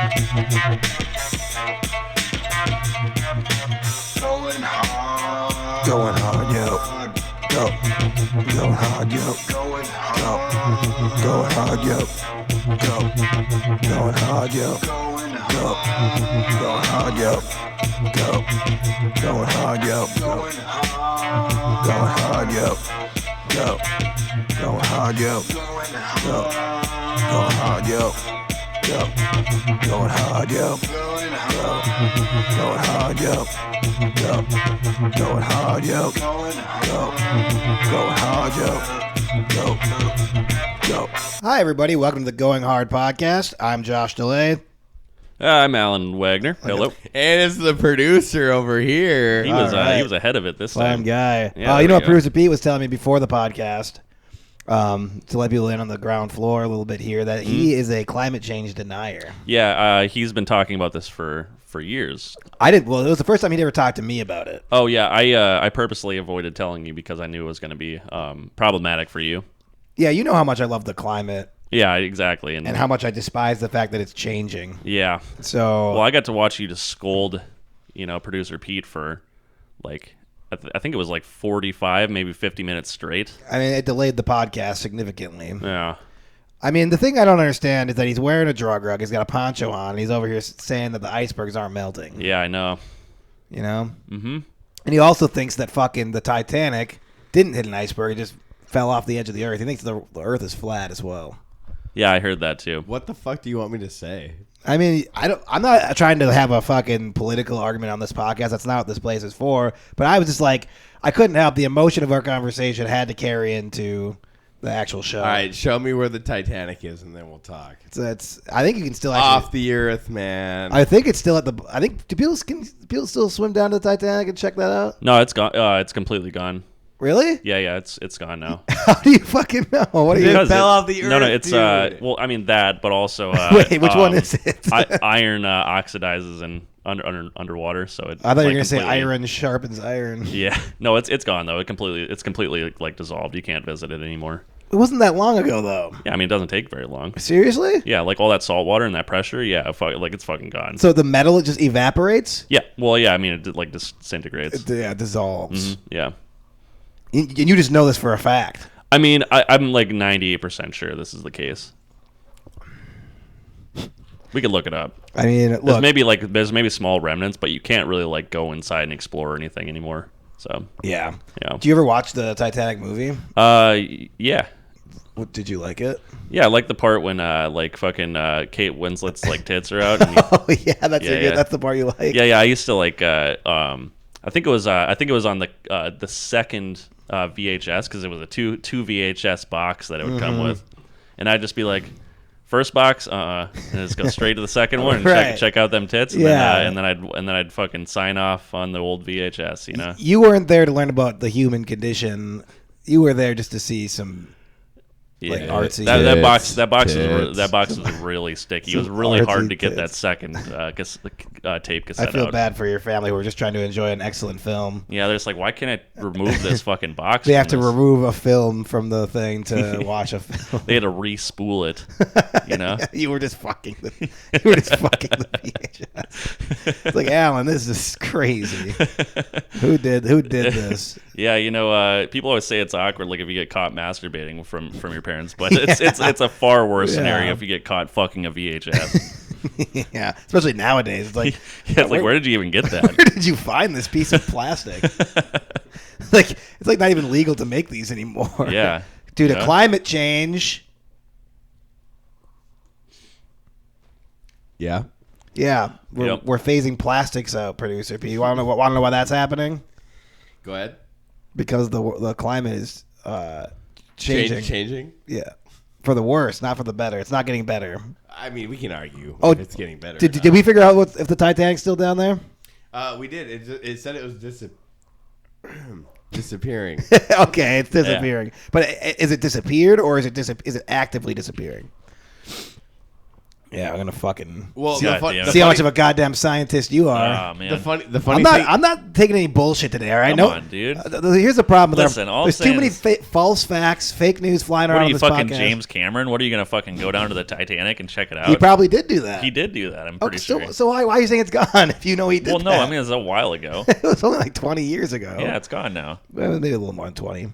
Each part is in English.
Going hard, yo. Go. Going hard, yo. Go. Going hard, yo. Go. Going hard, yo. Go. Going hard, yo. Go. Going hard, yo. Going hard, yo. Go. Going hard, yo. Go. Going hard, yo. Go. Going hard, yo. Go. Going hard, yo. Go. Going hard, yo. Go. Going hard, yo. Go. Hi, everybody. Welcome to the Going Hard podcast. I'm Josh DeLay. I'm Alan Wagner. Hello. And it's the producer over here. He was ahead of it this Slam time. guy. Yeah, You know what Producer Pete was telling me before the podcast, to let people in on the ground floor a little bit here, that he is a climate change denier. Yeah, he's been talking about this for years. Well, it was the first time he'd ever talked to me about it. Oh, yeah, I purposely avoided telling you because I knew it was going to be problematic for you. Yeah, you know how much I love the climate. Yeah, exactly. And how much I despise the fact that it's changing. Yeah. So. Well, I got to watch you just scold, Producer Pete for, like, I think it was like 45, maybe 50 minutes straight. I mean, it delayed the podcast significantly. Yeah. I mean, the thing I don't understand is that he's wearing a drug rug. He's got a poncho on. And he's over here saying that the icebergs aren't melting. Yeah, I know. You know? Mm-hmm. And he also thinks that fucking the Titanic didn't hit an iceberg. It just fell off the edge of the earth. He thinks the earth is flat as well. Yeah, I heard that too. What the fuck do you want me to say? I mean, I'm not trying to have a fucking political argument on this podcast. That's not what this place is for. But I was just like, I couldn't help. The emotion of our conversation had to carry into the actual show. All right, show me where the Titanic is, and then we'll talk. I think you can still actually, Off the earth, man. I think it's still at the. I think can people still swim down to the Titanic and check that out? No, it's gone. It's completely gone. Really? Yeah, it's gone now. How do you fucking know? What are you? It fell off the earth. No, it's dude. well, I mean that, but also wait, which one is it? Iron oxidizes in underwater, so it. I thought you were gonna say iron sharpens iron. Yeah, no, it's gone though. It's completely like dissolved. You can't visit it anymore. It wasn't that long ago though. Yeah, I mean it doesn't take very long. Seriously? Yeah, like all that salt water and that pressure. Yeah, like it's fucking gone. So the metal just evaporates? Yeah, well, yeah, I mean it like disintegrates. It dissolves. Mm-hmm. Yeah. And you just know this for a fact. I mean, I'm like 98% sure this is the case. We could look it up. I mean, look, there's maybe small remnants, but you can't really like go inside and explore anything anymore. So yeah. Yeah. Do you ever watch the Titanic movie? Yeah. What, did you like it? Yeah, I like the part when like fucking Kate Winslet's like tits are out. And Oh yeah, that's the part you like. Yeah. I used to like. I think it was on the second VHS because it was a two VHS box that it would come with, and I'd just be like, first box, and just go straight to the second one and Right. check out them tits, and Yeah. then I'd fucking sign off on the old VHS, you know. You weren't there to learn about the human condition. You were there just to see some. Yeah, like artsy that box tits. was really sticky. It was really hard to get that tits. second tape cassette I feel out. bad for your family who were just trying to enjoy an excellent film. Yeah, they're just like, why can't I remove this fucking box? They from have to this? remove a film from the thing to watch a film. They had to re-spool it, you know? You were just fucking the VHS. It's like, Alan, this is crazy. Who did this? Yeah, people always say it's awkward, like if you get caught masturbating from your parents, but it's a far worse scenario if you get caught fucking a VHS. Yeah, especially nowadays. It's like, It's like, where did you even get that? Where did you find this piece of plastic? It's like not even legal to make these anymore. Yeah, due to climate change. Yeah. Yeah, we're phasing plastics out, Producer P. You want to know why that's happening? Go ahead. Because the climate is changing. Changing? Yeah, for the worse, not for the better. It's not getting better. I mean, we can argue if it's getting better. Did we figure out if the Titanic's still down there? We did. It said it was disappearing. Okay, it's disappearing. But is it disappeared or is it actively disappearing? Yeah, I'm gonna fucking Well, God the damn it. see how much of a goddamn scientist you are. Oh man. the funny I'm thing. not taking any bullshit today. All right, Come on, dude. Here's the problem. With Listen, all I'm there's too saying many is- false facts, fake news flying What around are on you this fucking podcast. James Cameron? What are you gonna fucking go down to the Titanic and check it out? He probably did do that. He did do that. I'm Okay, pretty sure. so why are you saying it's gone if you know he did? Well, no, that? I mean it was a while ago. it was only like 20 years ago. Yeah, it's gone now. Well, maybe a little more than 20.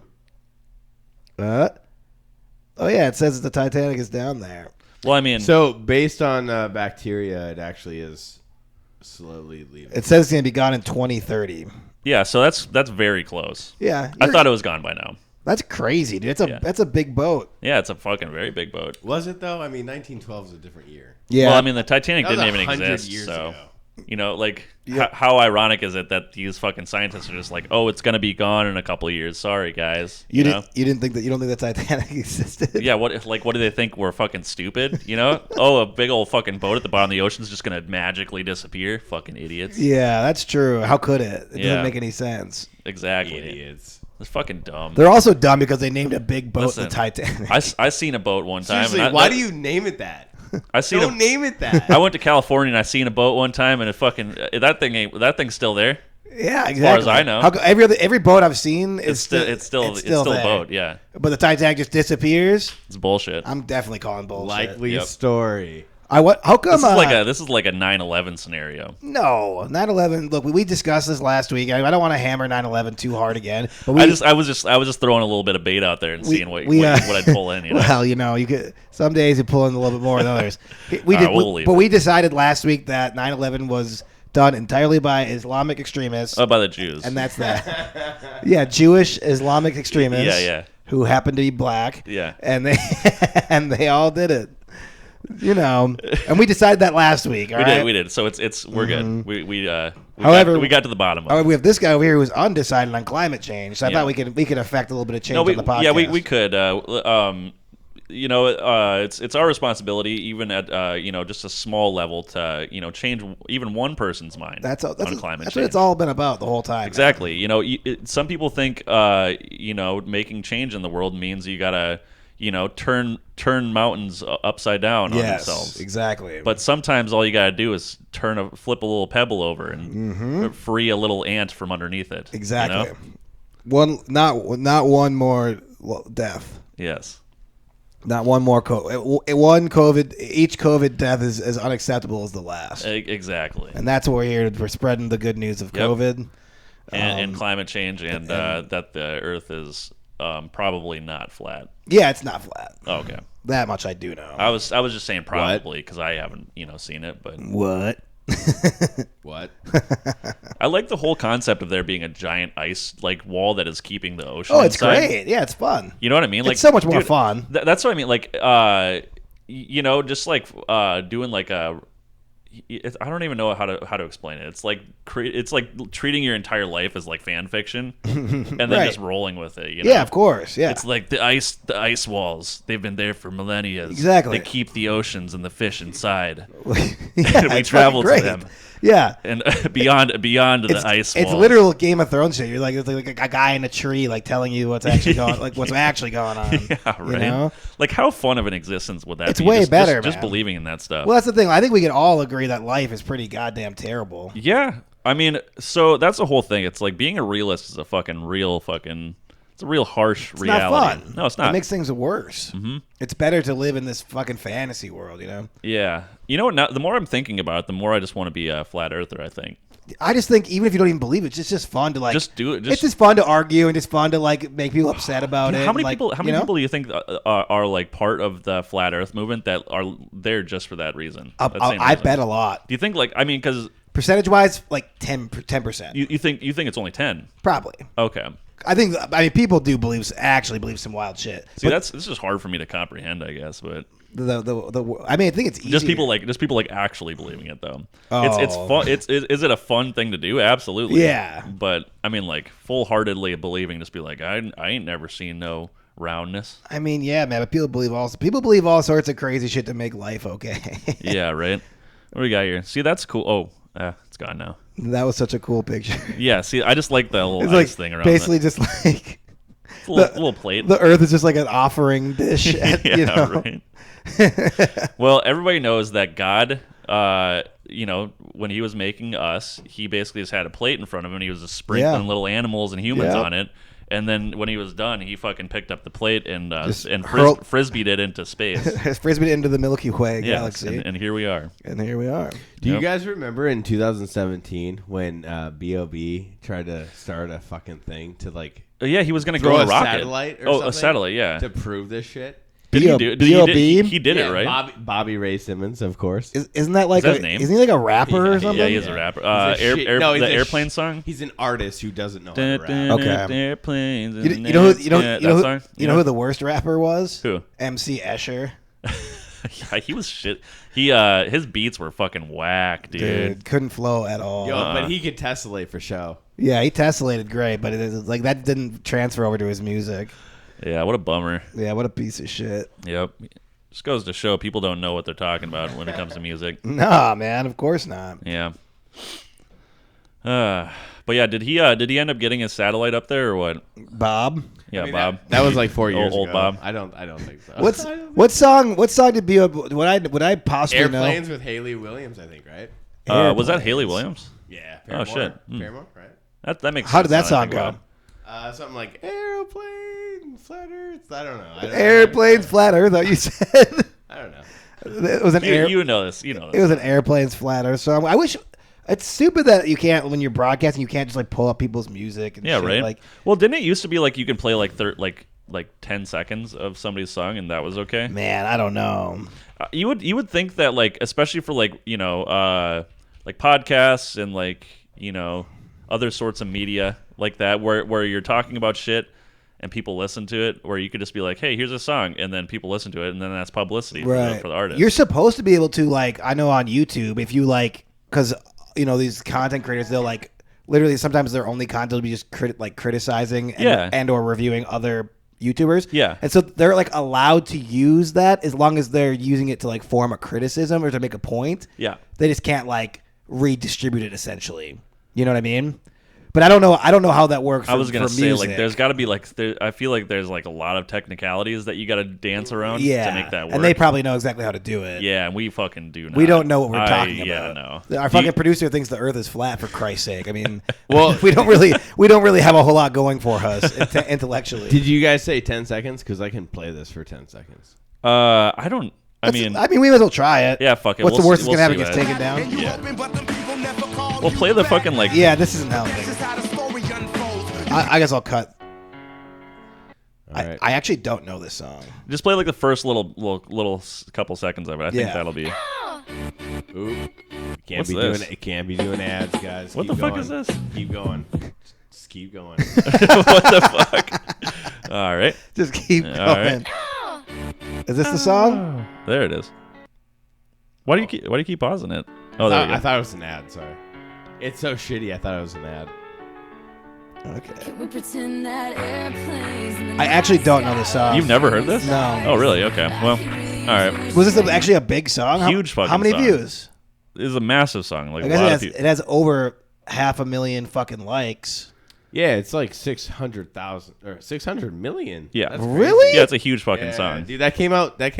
Oh yeah, it says the Titanic is down there. Well, I mean, So based on bacteria, it actually is slowly leaving. It says it's gonna be gone in 2030. yeah. So that's very close. Yeah, I thought it was gone by now. that's crazy, dude. Yeah. That's a big boat. Yeah, it's a fucking very big boat. Was it though? I mean, 1912 is a different year. Yeah, Well, I mean, the Titanic That was didn't even 100 exist. years So, ago. you know, like, Yeah. how ironic is it that these fucking scientists are just like, oh, it's gonna be gone in a couple of years. Sorry, guys. you know? didn't think that you don't think the Titanic existed? Yeah, what do they think? We're fucking stupid, you know? Oh, a big old fucking boat at the bottom of the ocean is just gonna magically disappear? Fucking idiots. Yeah, that's true. How could it? It Yeah. doesn't make any sense. Exactly. Idiots. It's fucking dumb. They're also dumb because they named a big boat Listen, the Titanic. I seen a boat one time. Seriously, and why do you name it that? I seen Don't name it that. I went to California and I seen a boat one time and it fucking that thing's still there. yeah, exactly. as I know. Every boat I've seen is It's still a there. boat. Yeah, But the Titanic just disappears. it's bullshit. I'm definitely calling bullshit. Likely Yep. story. How come? This is like a 9/11 scenario. No, 9/11. Look, we discussed this last week. I don't want to hammer 9/11 too hard again. But I was just throwing a little bit of bait out there and seeing what I'd pull in. You know? Well, you could. Some days you pull in a little bit more than others. We did, we'll leave but it. we decided last week that 9/11 was done entirely by Islamic extremists, Oh, by the Jews. and that's that. Yeah, Jewish Islamic extremists. Yeah. Who happen to be black. Yeah. and they all did it. And we decided that last week. All right? we did. So we're good. We However- got to the bottom of it. Oh, we have this guy over here who's undecided on climate change. So I Yeah. thought we could affect a little bit of change No, on the podcast. yeah, we could. It's our responsibility, even at just a small level, to change even one person's mind That's on climate that's change. what it's all been about the whole time. Exactly. Some people think making change in the world means you gotta turn mountains upside down on Yes, themselves. exactly. But sometimes all you gotta do is flip a little pebble over and free a little ant from underneath it. you exactly. know? Not one more death. Yes. Not one more COVID. Each COVID death is as unacceptable as the last. Exactly. And that's what we're here. We're spreading the good news of Yep. COVID. And climate change and that the Earth is probably not flat. Yeah, it's not flat. Oh, okay. That much I do know. I was just saying probably because I haven't seen it, but What? What? I like the whole concept of there being a giant ice wall that is keeping the ocean. Oh, it's inside. great. Yeah, it's fun. You know what I mean? It's so much more dude, fun. That's what I mean. Just doing like a. I don't even know how to explain it. It's like treating your entire life as like fan fiction, and then Right. just rolling with it. Yeah, of course. Yeah. It's like the ice walls. They've been there for millennia. Exactly. They keep the oceans and the fish inside. Yeah, we it's travel to fucking great. them. Yeah. And beyond the ice walls. It's literal Game of Thrones shit. You're like a guy in a tree, telling you what's actually going, what's actually going on. Yeah, right. You know? Like, how fun of an existence would that It's be? way better, just man. believing in that stuff. Well, that's the thing. I think we can all agree that life is pretty goddamn terrible. Yeah, I mean, so that's the whole thing. It's like being a realist is it's a real harsh It's reality. not fun. No, it's not. It makes things worse. Mm-hmm. It's better to live in this fucking fantasy world, Yeah, you know what? Now, the more I'm thinking about it, the more I just want to be a flat earther. I think. I just think even if you don't even believe it, it's just fun to Just do it. it's just fun to argue and just fun to make people upset about it. How many and, people? How many people do you think are like part of the flat Earth movement that are there just for that reason? That same I reason? bet a lot. Do you think because Percentage wise, 10%. you think it's only 10? Probably. Okay. I mean, people do actually believe some wild shit. See, this is just hard for me to comprehend, I guess, but. I think it's easy. Just people actually believing it though. Oh. It's fun. Is it a fun thing to do? Absolutely. Yeah. But I mean, full heartedly believing, just be like, I ain't never seen no roundness. I mean, yeah, man. But people believe all sorts of crazy shit to make life okay. Yeah, right. What do we got here? See, that's cool. Oh, it's gone now. That was such a cool picture. Yeah. See, I just like the little It's ice thing around. basically it. just little plate. The Earth is just like an offering dish. Right. Well, everybody knows that God, when he was making us, he basically just had a plate in front of him, and he was just sprinkling little animals and humans on it. And then when he was done, he fucking picked up the plate and frisbeed it into space. Frisbeed into the Milky Way galaxy. And here we are. Do you guys remember in 2017 when B.O.B. tried to start a fucking thing to like... Yeah, he was going to go on a rocket. Satellite or something? A satellite, yeah. To prove this shit? Did he do it? He did it, right? Bobby Ray Simmons, of course. Isn't that like his name? Isn't he like a rapper or something? Yeah, he is a rapper. The airplane song. He's an artist who doesn't know how to rap. Okay. Airplanes. You know who the worst rapper was? Who? MC Escher. Yeah, he was shit. His beats were fucking whack, dude. Couldn't flow at all. But he could tessellate for show. Yeah, he tessellated great, but like that didn't transfer over to his music. Yeah, what a bummer. Yeah, what a piece of shit. Yep. Just goes to show people don't know what they're talking about when it comes to music. Nah, man, of course not. Yeah. But yeah, did he end up getting his satellite up there or what? Bob? Yeah, Bob. That was like 4 years old ago. Bob. I don't think so. What song did B.O.B. Would I possibly know? Airplanes with Haley Williams, I think, right? Was that Haley Williams? Yeah. Oh shit. Paramore, right? That makes sense. How did that song go? Something like aeroplane, flat Earth. I don't know. Airplanes, flat Earth. You said. I don't know. It was an You know this. You know this. It was an airplanes, flat Earth song. I wish. It's stupid that you can't, when you're broadcasting, you can't just like pull up people's music and yeah, shit. right. Like, well, didn't it used to be like you could play like 10 seconds of somebody's song and that was okay? Man, I don't know. You would think that like, especially for like like podcasts and like other sorts of media like that where you're talking about shit and people listen to it, where you could just be like, hey, here's a song, and then people listen to it, and then that's publicity for the artist. You're supposed to be able to, like, I know on YouTube, if you like, because these content creators, they'll like literally sometimes their only content will be just criticizing and or reviewing other YouTubers. Yeah. And so they're like allowed to use that as long as they're using it to like form a criticism or to make a point. Yeah. They just can't like redistribute it essentially. You know what I mean? But I don't know how that works. I was gonna say music. like there's got to be like I feel like there's like a lot of technicalities that you got to dance around to make that work. And they probably know exactly how to do it. Yeah, and we fucking do not. We don't know what we're talking about. Yeah, no. Our fucking producer thinks the Earth is flat. For Christ's sake, I mean, well, we don't really have a whole lot going for us intellectually. Did you guys say 10 seconds? Because I can play this for 10 seconds. I don't. I mean, we might as well try it. Yeah, fuck it. What's the worst that's gonna happen? It gets taken down. Yeah. We'll play the fucking like. Yeah, this isn't how. I guess I'll cut. Right. I actually don't know this song. Just play like the first little couple seconds of it. I think that'll be. Ooh. What's this? Can't be doing ads, guys. What the fuck is this? Keep going. Just keep going. What the fuck? All right. Just keep going. Right. Is this the song? There it is. Why do you keep pausing it? Oh, there we go. I thought it was an ad. Sorry. It's so shitty. I thought it was an ad. Okay. I actually don't know the song. You've never heard this? No. Oh, really? Okay. Well, all right. Was this actually a big song? Huge fucking How many song. views? This is a massive song. Like I a guess lot of people. It has over 500,000 fucking likes. Yeah, it's like 600,000 or 600 million. Yeah. That's really? Yeah, it's a huge fucking song. Dude, that came out. God,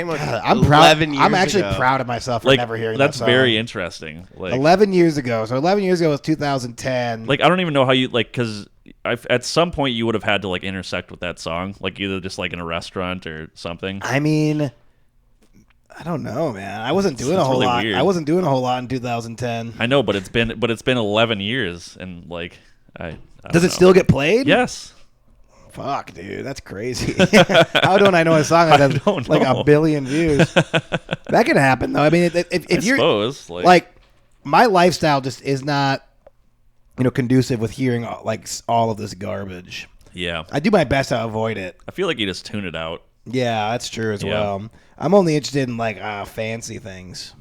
I'm 11 proud. years I'm actually ago. proud of myself for Like never hearing that's that song. very interesting. Like 11 years ago. So 11 years ago was 2010. Like I don't even know how you like because at some point you would have had to like intersect with that song, like either just like in a restaurant or something. I mean, I don't know, man. I wasn't doing a whole really lot. weird. I wasn't doing a whole lot in 2010. I know, but it's been 11 years, and like I Does it still get played? Yes. Fuck, dude, that's crazy. How don't I know a song that has like a billion views? That can happen though. I mean, if you're suppose, like my lifestyle just is not, conducive with hearing like all of this garbage. Yeah. I do my best to avoid it. I feel like you just tune it out. Yeah, that's true as well. I'm only interested in like fancy things.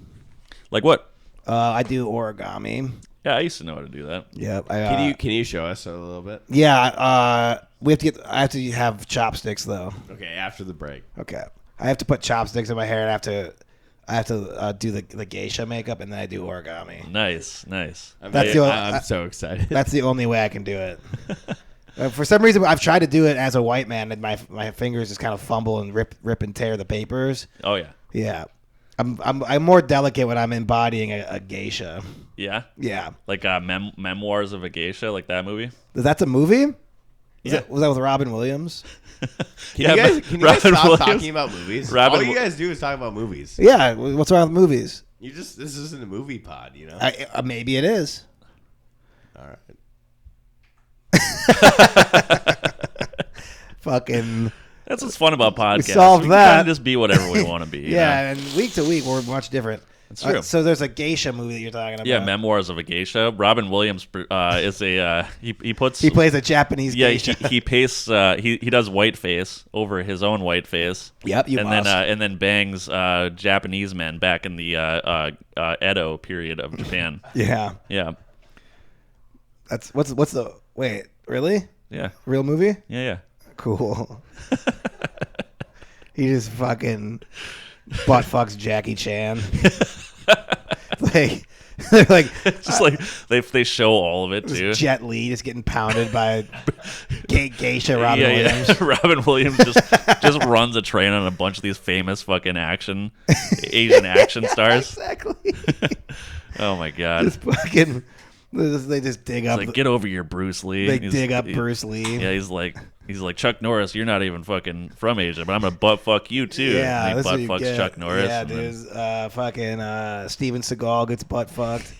Like what? I do origami. Yeah, I used to know how to do that. Yep. Can you show us a little bit? Yeah. I have to have chopsticks though. Okay, after the break. Okay. I have to put chopsticks in my hair, and I have to do the geisha makeup, and then I do origami. Nice. I'm so excited. That's That's the only way I can do it. For some reason, I've tried to do it as a white man, and my fingers just kind of fumble and rip and tear the papers. Oh yeah. Yeah. I'm more delicate when I'm embodying a geisha. Yeah. Yeah. Like Memoirs of a Geisha, like that movie. That's a movie? Yeah. Was that with Robin Williams? Can you guys stop Williams. talking about movies? All you guys do is talk about movies. Yeah. What's wrong with movies? This isn't a movie pod, you know? Maybe it is. All right. Fucking. That's what's fun about podcasts. We solved can that. kind of just be whatever we want to be. Yeah, and week to week we're much different. That's true. So there's a geisha movie that you're talking about. Yeah, Memoirs of a Geisha. Robin Williams is a he plays a Japanese geisha. he pastes he does whiteface over his own whiteface. Yep, and then bangs Japanese men back in the Edo period of Japan. Yeah. Yeah. That's what's the wait, really? Yeah. Real movie? Yeah. Cool. He just fucking butt fucks Jackie Chan. They're like just like they show all of it too. Jet Li just getting pounded by geisha Robin Williams. Yeah. Robin Williams just runs a train on a bunch of these famous fucking Asian action stars. Exactly. Oh my god. Just fucking. They just dig up. Like, get over your Bruce Lee. They dig up Bruce Lee. Yeah, he's like Chuck Norris. You're not even fucking from Asia, but I'm gonna butt fuck you too. Yeah, and he butt fucks Chuck Norris. Yeah, dude. Fucking Steven Seagal gets butt fucked.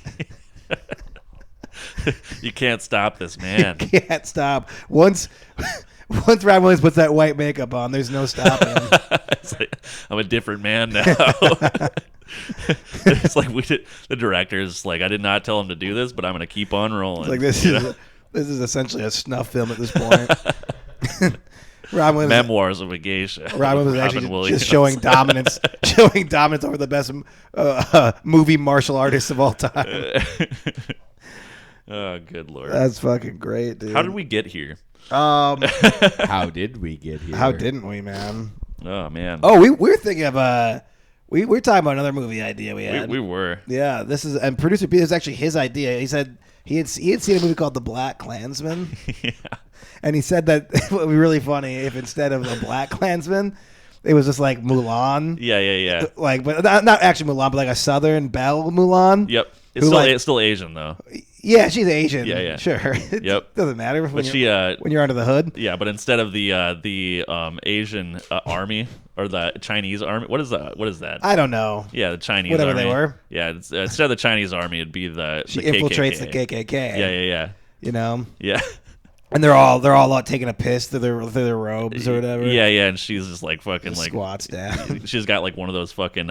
You can't stop this man. You can't stop. Once Robin Williams puts that white makeup on, there's no stopping him. It's like, I'm a different man now. It's like the director's like, I did not tell him to do this, but I'm gonna keep on rolling. It's like this is essentially a snuff film at this point. Robin Williams, Memoirs of a Geisha. Robin was actually just showing dominance over the best movie martial artists of all time. Oh, good lord! That's fucking great, dude. How did we get here? How did we get here? How didn't we, man? Oh man. Oh, we were thinking of we were talking about another movie idea we had. We were. Yeah, and producer Pete, it was actually his idea. He said he had seen a movie called The Black Klansman. Yeah. And he said that it would be really funny if instead of The Black Klansman, it was just like Mulan. Yeah. Like, but not actually Mulan, but like a Southern Belle Mulan. Yep. It's still Asian though. Yeah, she's Asian. Yeah. Sure. Yep. Doesn't matter when you're under the hood. Yeah, but instead of the Asian army or the Chinese army, what is that? I don't know. Yeah, the Chinese whatever army. they were. Yeah, instead of the Chinese army, it'd be the she KKK. infiltrates the KKK. Yeah. You know. Yeah. And they're all taking a piss through their robes or whatever. Yeah, and she's just like fucking like squats down. She's got like one of those fucking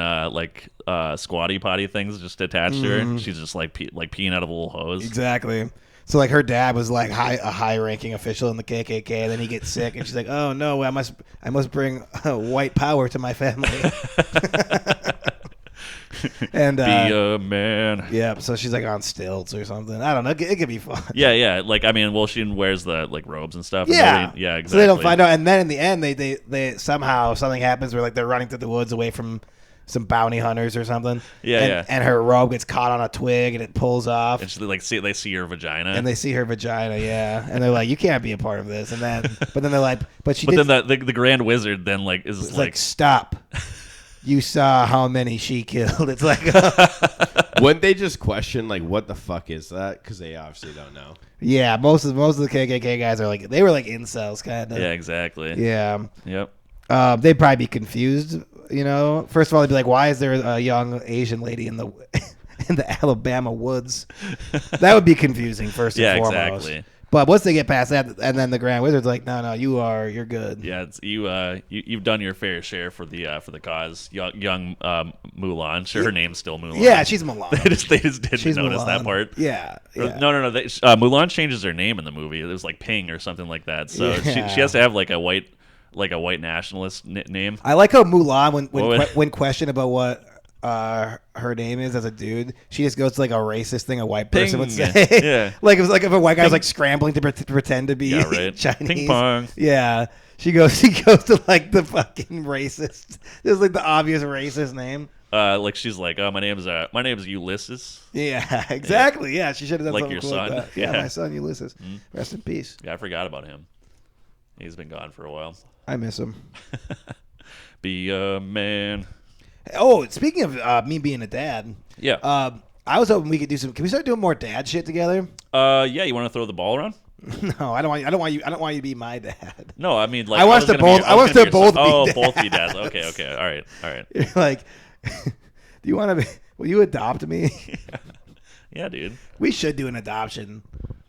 squatty potty things just attached to her. She's just like peeing out of a little hose. Exactly. So like her dad was like a high ranking official in the KKK, and then he gets sick, and she's like, "Oh no, I must bring white power to my family." And be a man. Yeah, so she's like on stilts or something. I don't know. It could be fun. Yeah. Like, I mean, well, she wears the like robes and stuff. Yeah, and yeah, exactly. So they don't find out, and then in the end, they somehow something happens where like they're running through the woods away from some bounty hunters or something. Yeah. And her robe gets caught on a twig and it pulls off. And they see her vagina. And they see her vagina, yeah. And they're like, "You can't be a part of this." And then, but then they're like, "But she." But did then the Grand Wizard then like is like, "Stop." You saw how many she killed. It's like, wouldn't they just question like, what the fuck is that? Because they obviously don't know. Yeah, most of the KKK guys are like, they were like incels, kind of. Yeah, exactly. Yeah. Yep. They'd probably be confused. You know, first of all, they'd be like, "Why is there a young Asian lady in the Alabama woods?" That would be confusing. First and foremost. Exactly. But once they get past that, and then the Grand Wizard's like, "No, you're good." Yeah, it's you've done your fair share for the cause. Young Mulan. Sure, her name's still Mulan. Yeah, she's Mulan. they just didn't notice that part. Yeah. No. Mulan changes her name in the movie. It was like Ping or something like that. So she has to have like a white nationalist name. I like how Mulan, when questioned about what her name is as a dude, she just goes to like a racist thing a white person would say. Yeah. Like it was like if a white guy was like scrambling to pretend to be Chinese. Ping pong. Yeah. She goes to like the fucking racist. It's like the obvious racist name. Like she's like, oh, my name's Ulysses. Yeah, exactly. Yeah, she should have done Like something your cool son. like that. Yeah, Yeah. my son Ulysses. Rest in peace. Yeah, I forgot about him. He's been gone for a while. I miss him. Be a man. Oh, speaking of me being a dad, Yeah. I was hoping we could do some. Can we start doing more dad shit together? Yeah. You want to throw the ball around? No, I don't want you to be my dad. No, I mean, like, I want us to both. I want us to both. Oh, be both be dads. Okay. All right. You're like, do you want to be? Will you adopt me? Yeah, dude. We should do an adoption.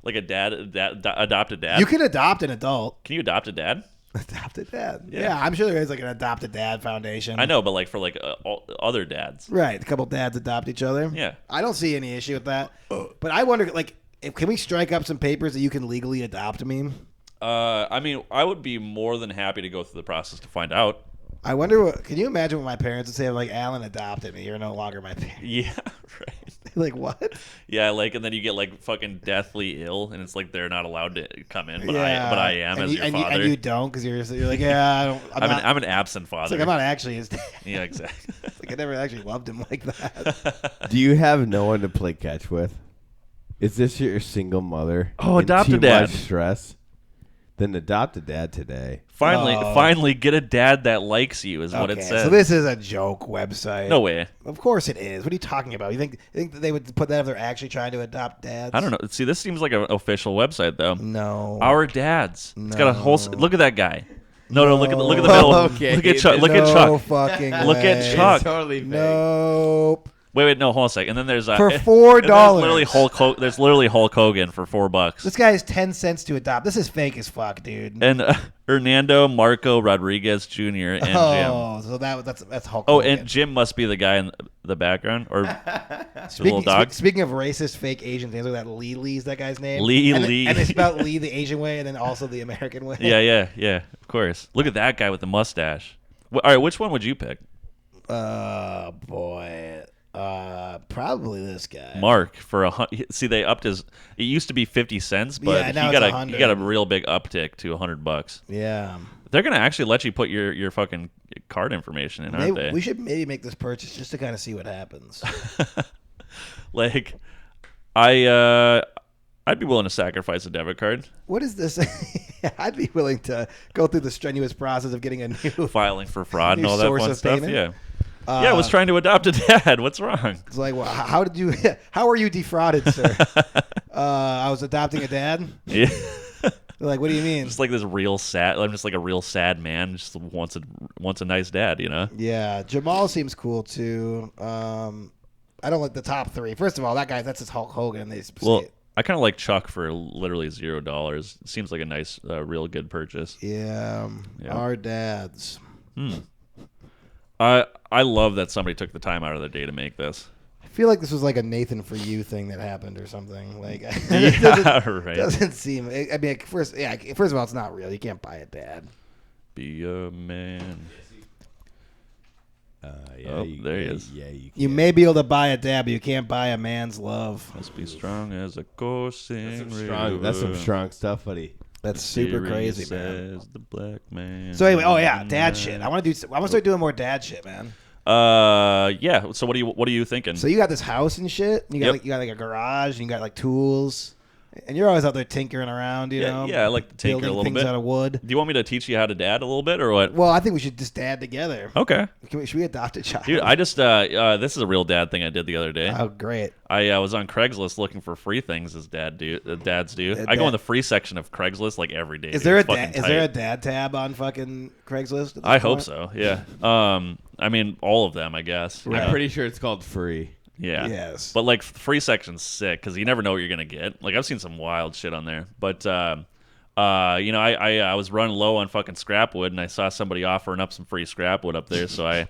Like adopt a dad. You can adopt an adult. Can you adopt a dad? Adopt a dad. Yeah. Yeah, I'm sure there is like an adopt a dad foundation. I know, but like for like all other dads. Right, a couple dads adopt each other. Yeah. I don't see any issue with that. But I wonder, like, can we strike up some papers that you can legally adopt me? I mean, I would be more than happy to go through the process to find out. I wonder can you imagine what my parents would say? Like, Alan adopted me. You're no longer my parent. Yeah, right. Like, what? Yeah, like, and then you get like fucking deathly ill, and it's like they're not allowed to come in, but Yeah. I am and as you, your and father. You don't because you're like, yeah, I don't. I'm an absent father. It's like I'm not actually his dad. Yeah, exactly. It's like I never actually loved him like that. Do you have no one to play catch with? Is this your single mother? Oh, in adopt a too dad. much stress? Then adopt a dad today. Finally, get a dad that likes you is what it says. So this is a joke website. No way. Of course it is. What are you talking about? You think that they would put that if they're actually trying to adopt dads? I don't know. See, this seems like an official website though. No. Our dads. It's got a whole. No. Look at that guy. No. Look at the middle. Okay. Look at Chuck. Look at No Chuck. fucking Look at way. Chuck. It's totally fake. Nope. Wait, no, hold on a second. And then there's For and $4. There's literally Hulk Hogan for $4. This guy is 10 cents to adopt. This is fake as fuck, dude. And Hernando Marco Rodriguez Jr. and Jim. Oh, so that's Hulk Oh, Hogan. and Jim must be the guy in the background, or the little dog. Speaking of racist fake Asian things, look at that Lee's that guy's name. Lee and Lee. And they spelled Lee the Asian way and then also the American way. Yeah, of course. Look at that guy with the mustache. All right, which one would you pick? Boy. Probably this guy. Mark for see they upped his. It used to be 50 cents, but Yeah, now he it's got $100. he got a real big uptick to $100. Yeah. They're gonna actually let you put your fucking card information in, aren't Maybe, they? we should maybe make this purchase just to kind of see what happens. Like, I'd be willing to sacrifice a debit card. What is this? I'd be willing to go through the strenuous process of getting a new Filing for fraud and New all that source fun of stuff. payment? Yeah. I was trying to adopt a dad. What's wrong? It's like, well, how did you? How are you defrauded, sir? I was adopting a dad. Yeah. They're like, what do you mean? Just like this real sad. I'm just like a real sad man. Just wants a nice dad, you know. Yeah, Jamal seems cool too. I don't like the top three. First of all, that guy, that's his Hulk Hogan. Well, I kind of like Chuck for literally $0. It seems like a nice, real good purchase. Yeah, our dads. I love that somebody took the time out of their day to make this. I feel like this was like a Nathan for You thing that happened or something. Like, Yeah, right. Doesn't seem. I mean, first of all, it's not real. You can't buy a dad. Be a man. Yeah, there he is. Yeah, you can. You may be able to buy a dad, but you can't buy a man's love. Must be strong as a coursing river. That's some strong stuff, buddy. That's super crazy, says man. the black man. So anyway, dad shit. I want to start doing more dad shit, man. Yeah. So what are you thinking? So you got this house and shit. You got Yep. you got like a garage and you got like tools, and you're always out there tinkering around. You know. Yeah, I like to tinker a building little things bit. out of wood. Do you want me to teach you how to dad a little bit or what? Well, I think we should just dad together. Okay. Should we adopt a child? Dude, I just this is a real dad thing I did the other day. Oh, great. I was on Craigslist looking for free things as dads do. I go in the free section of Craigslist like every day. Is dude. there It's fucking is there a tight. dad tab on fucking Craigslist? at I this hope point? so. Yeah. I mean all of them, I guess. I'm pretty sure it's called free. Yeah. Yes. But like free section's sick because you never know what you're gonna get. Like I've seen some wild shit on there. But I was running low on fucking scrap wood and I saw somebody offering up some free scrap wood up there, so I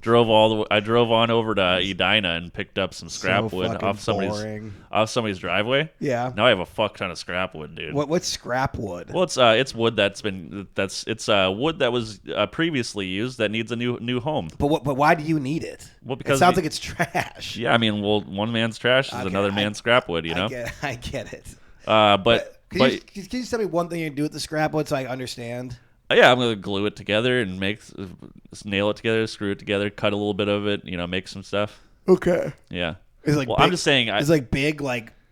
drove on over to Edina and picked up some scrap wood fucking off boring. somebody's driveway. Yeah. Now I have a fuck ton of scrap wood, dude. What's scrap wood? Well, it's wood it's wood that was previously used that needs a new home. But why do you need it? Well, because it sounds like it's trash. Yeah, I mean, well, one man's trash is Okay, another man's scrap wood, you know. I get it. But Can you just tell me one thing you can do with the scrap wood so I understand? Yeah, I'm gonna glue it together and nail it together, screw it together, cut a little bit of it, make some stuff. Okay. Yeah. It's like I'm just saying. It's like big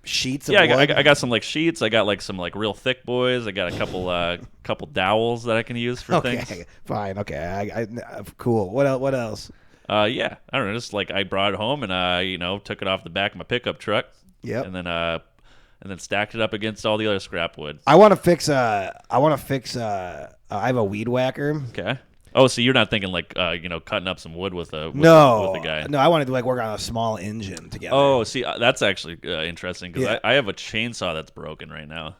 sheets of wood. I got some sheets. I got some real thick boys. I got a couple dowels that I can use for things. Okay, fine. Okay, I cool. What else? Yeah, I don't know. Just I brought it home and took it off the back of my pickup truck. Yep. And then stacked it up against all the other scrap wood. I want to fix. I have a weed whacker. Okay. Oh, so you're not thinking cutting up some wood with a guy? No, I wanted to work on a small engine together. Oh, see, that's actually interesting because I have a chainsaw that's broken right now.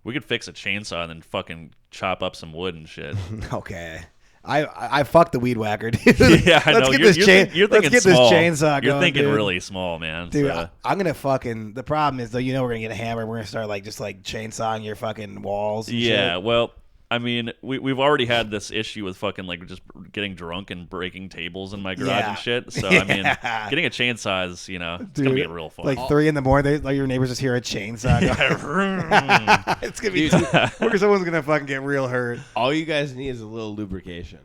We could fix a chainsaw and then fucking chop up some wood and shit. Okay. I fucked the weed whacker, dude. Yeah, I know. You're thinking let's get small. this chainsaw going, You're thinking dude. really small, man. Dude, so. I'm gonna fucking. The problem is though, we're gonna get a hammer. We're gonna start just chainsawing your fucking walls. And shit. Well, I mean, we've already had this issue with fucking just getting drunk and breaking tables in my garage and shit. So I mean, getting a chainsaw is it's gonna be real fun. 3 a.m, your neighbors just hear a chainsaw. It's gonna be. Someone's gonna fucking get real hurt. All you guys need is a little lubrication.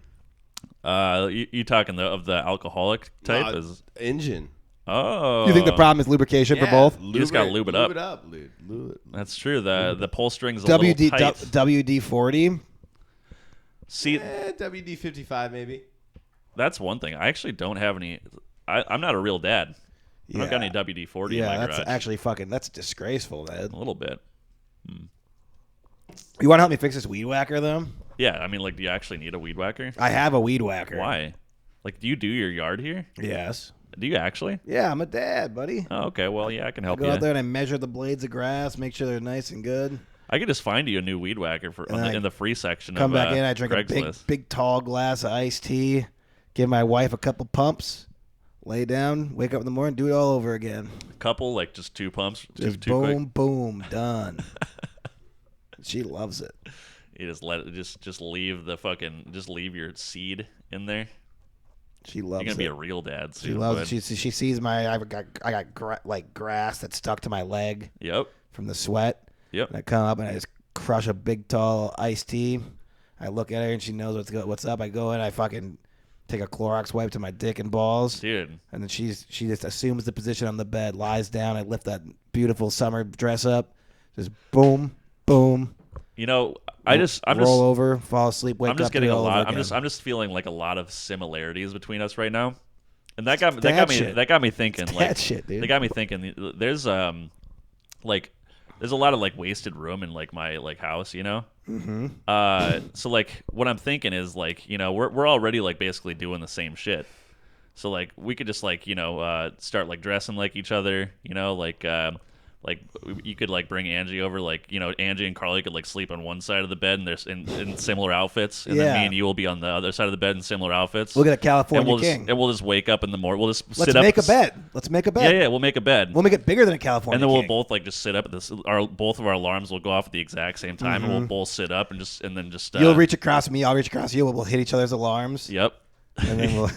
You talking of the alcoholic type? Engine. Oh. You think the problem is lubrication for both? You just gotta lube it up. Lube it. That's true. The pull string's a little tight. WD-40. See, WD-55 maybe. That's one thing. I actually don't have any. I'm not a real dad. I don't got any WD-40 in my garage. That's actually that's disgraceful, man. A little bit. You want to help me fix this weed whacker, though? Yeah, I mean, do you actually need a weed whacker? I have a weed whacker. Why? Do you do your yard here? Yes. Do you actually? Yeah, I'm a dad, buddy. Oh, okay. Well, yeah, I can help I you. go out there and I measure the blades of grass, make sure they're nice and good. I could just find you a new weed whacker in the free section. Come back in, I drink a big tall glass of iced tea, give my wife a couple pumps, lay down, wake up in the morning, do it all over again. Couple, just 2 pumps, just too boom, quick. boom, done. She loves it. You just let it just leave leave your seed in there. She loves it. You're gonna be a real dad soon. She loves it. She sees I got grass that's stuck to my leg. Yep. From the sweat. Yep. And I come up and I just crush a big tall iced tea. I look at her and she knows what's up. I go in, I fucking take a Clorox wipe to my dick and balls. Dude. And then she just assumes the position on the bed, lies down. I lift that beautiful summer dress up. Just boom, boom. I'm just roll over, fall asleep, wake up. I'm just getting a lot. I'm just feeling a lot of similarities between us right now, and that got me thinking. That shit, dude. They got me thinking. There's there's a lot of wasted room in my house, Mm-hmm. So what I'm thinking is we're already basically doing the same shit. So we could just start dressing like each other, you could bring Angie over, Angie and Carly could sleep on one side of the bed and they're in similar outfits, and then me and you will be on the other side of the bed in similar outfits. We'll get a California king, and we'll just wake up in the morning. We'll just Let's sit up. Make a bed. Let's make a bed. Yeah, we'll make a bed. We'll make it bigger than a California. And then king. we'll both just sit up at this. Both of our alarms will go off at the exact same time, and we'll both sit up and then just. You'll reach across me. I'll reach across you. We'll hit each other's alarms. Yep. And then we'll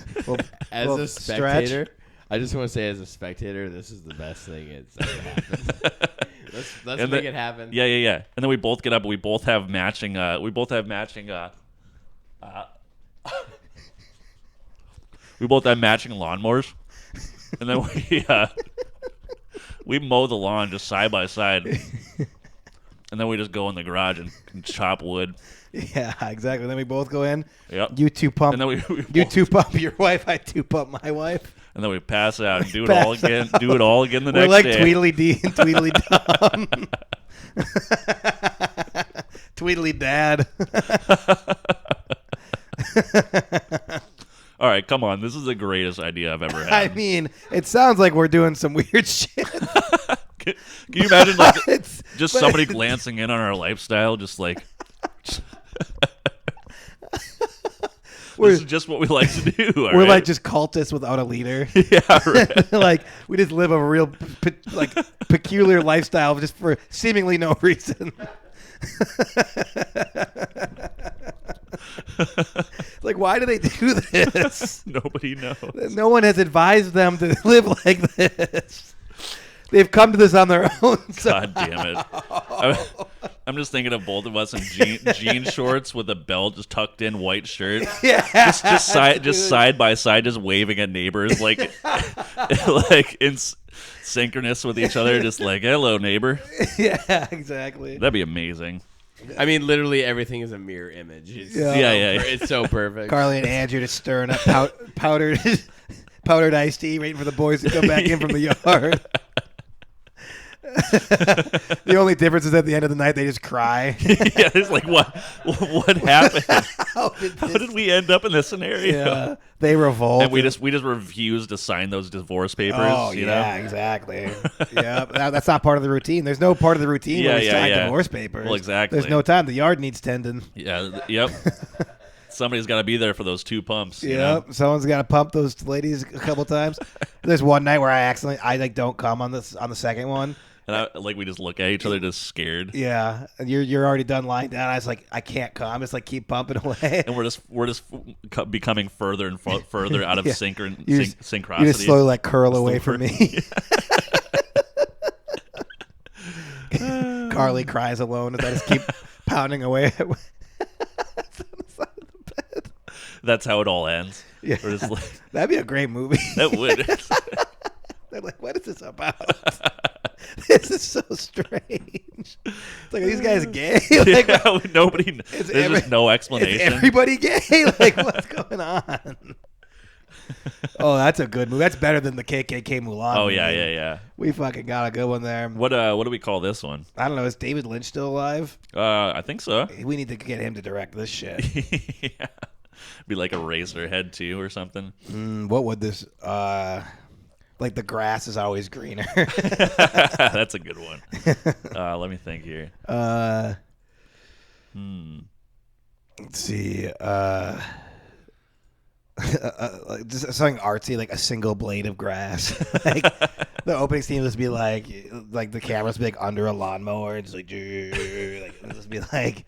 as we'll a spectator. Stretch. I just want to say, as a spectator, this is the best thing that's ever happened. Let's make it happen. Yeah. And then we both get up. And we both have matching. We both have matching lawnmowers, and then we mow the lawn just side by side, and then we just go in the garage and chop wood. Yeah, exactly. Then we both go in. Yep. You two pump. And then you two pump your wife. I two pump my wife. And then we pass out and do it all again. Do it all again the next day. We're like Tweedledee and Tweedledum. Tweedledee Dad. All right, come on. This is the greatest idea I've ever had. I mean, it sounds like we're doing some weird shit. Can you imagine somebody glancing in on our lifestyle, just this is just what we like to do. We're right? Just cultists without a leader. Yeah, right. We just live a real peculiar lifestyle just for seemingly no reason. Why do they do this? Nobody knows. No one has advised them to live like this. They've come to this on their own. God damn it. I'm just thinking of both of us in jean shorts with a belt, just tucked in, white shirt. Yeah, just side by side, just waving at neighbors, like in synchronous with each other, just like, hello, neighbor. Yeah, exactly. That'd be amazing. I mean, literally everything is a mirror image. Yeah. It's so perfect. Carly and Andrew just stirring up powdered iced tea, waiting for the boys to come back in from the yard. The only difference is at the end of the night they just cry. Yeah, it's like what happened? How did we end up in this scenario? Yeah, they revolt, and we just refused to sign those divorce papers. Oh, you yeah, know? Exactly. Yeah, that's not part of the routine. There's no part of the routine when we sign divorce papers. Well, exactly. There's no time. The yard needs tending. Yeah. Yep. Somebody's got to be there for those 2 pumps. Yep. You know? Someone's got to pump those ladies a couple times. There's one night where I don't come on the second one. And we just look at each other, just scared. Yeah, and you're already done lying down. I was like, I can't come. It's like keep pumping away. And we're just becoming further and further out of synchronicity. You just slowly like curl away from me. Carly cries alone as I just keep pounding away on the side of the bed. That's how it all ends. Yeah, that'd be a great movie. That would. They're like, what is this about? This is so strange. It's like, are these guys gay? Like, yeah, nobody. There's just no explanation. Is everybody gay? Like, what's going on? Oh, that's a good movie. That's better than the KKK Mulan. Oh yeah, yeah. We fucking got a good one there. What do we call this one? I don't know. Is David Lynch still alive? I think so. We need to get him to direct this shit. Yeah. Be like a Eraserhead 2 or something. What would this? Like the grass is always greener. That's a good one. Let me think here. Let's see. Just something artsy, like a single blade of grass. Like the opening scene would just be like the cameras be like under a lawnmower, and just like just be like,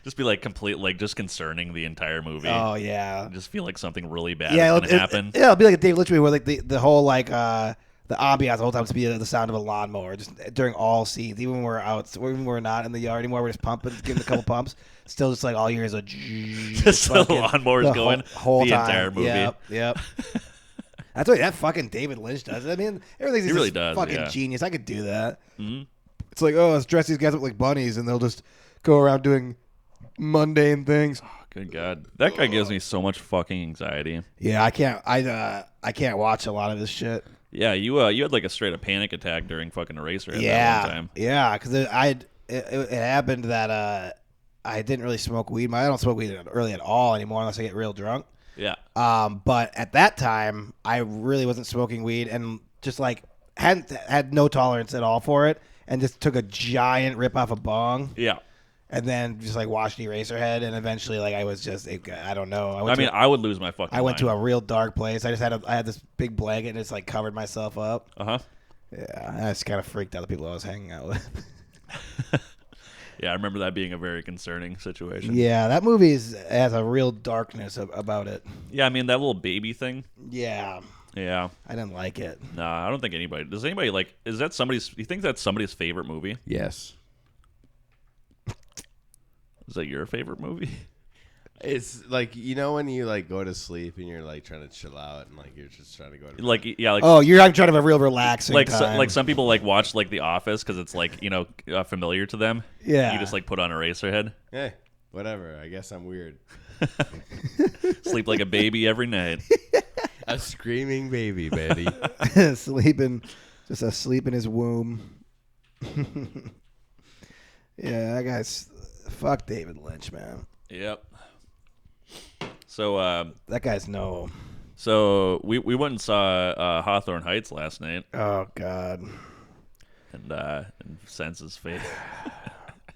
just be like complete, like just concerning the entire movie. Oh yeah, Just feel like something really bad is going to happen. It'll be like a David Lynch movie where like the whole like the ambiance the whole time to be the sound of a lawnmower just during all scenes, even when we're out, even when we're not in the yard anymore, we're just pumping, giving a couple pumps. Still, just like all you hear is a just the lawnmower's going whole the time. entire movie. Yep. That's what that fucking David Lynch does. I mean, everything's really does. Fucking genius. I could do that. Mm-hmm. It's like, oh, let's dress these guys up like bunnies, and they'll just go around doing mundane things. Oh, good God, that guy gives me so much fucking anxiety. Yeah, I can't. I can't watch a lot of this shit. Yeah, you had like a straight up panic attack during fucking Eraserhead that one time. Yeah, because it happened that I didn't really smoke weed. I don't smoke weed really at all anymore unless I get real drunk. Yeah. But at that time, I really wasn't smoking weed and just like had no tolerance at all for it, and just took a giant rip off a bong. Yeah. And then just like watched Eraserhead, and eventually like I was just I don't know. I would lose my fucking. I went mind. to a real dark place. I just had this big blanket and just like covered myself up. Yeah, I just kind of freaked out the people I was hanging out with. Yeah, I remember that being a very concerning situation. Yeah, that movie has a real darkness about it. Yeah, I mean that little baby thing. Yeah. Yeah. I didn't like it. Nah, I don't think anybody. Does anybody like? Is that somebody's? You think that's somebody's favorite movie? Yes. Is that your favorite movie? It's like, you know, when you like go to sleep and you're like trying to chill out and like you're just trying to go to bed. Like, yeah, like, oh, you're trying to have a real relaxing like time. like some people like watch like The Office because it's like, you know, familiar to them. Yeah, you just like put on Eraserhead. Hey, whatever. I guess I'm weird. Sleep like a baby every night. A screaming baby, Betty. Sleeping, just asleep in his womb. Yeah, that guy's fuck David Lynch, man. Yep. So that guy's no. So we went and saw Hawthorne Heights last night. Oh God. And Sense's fate.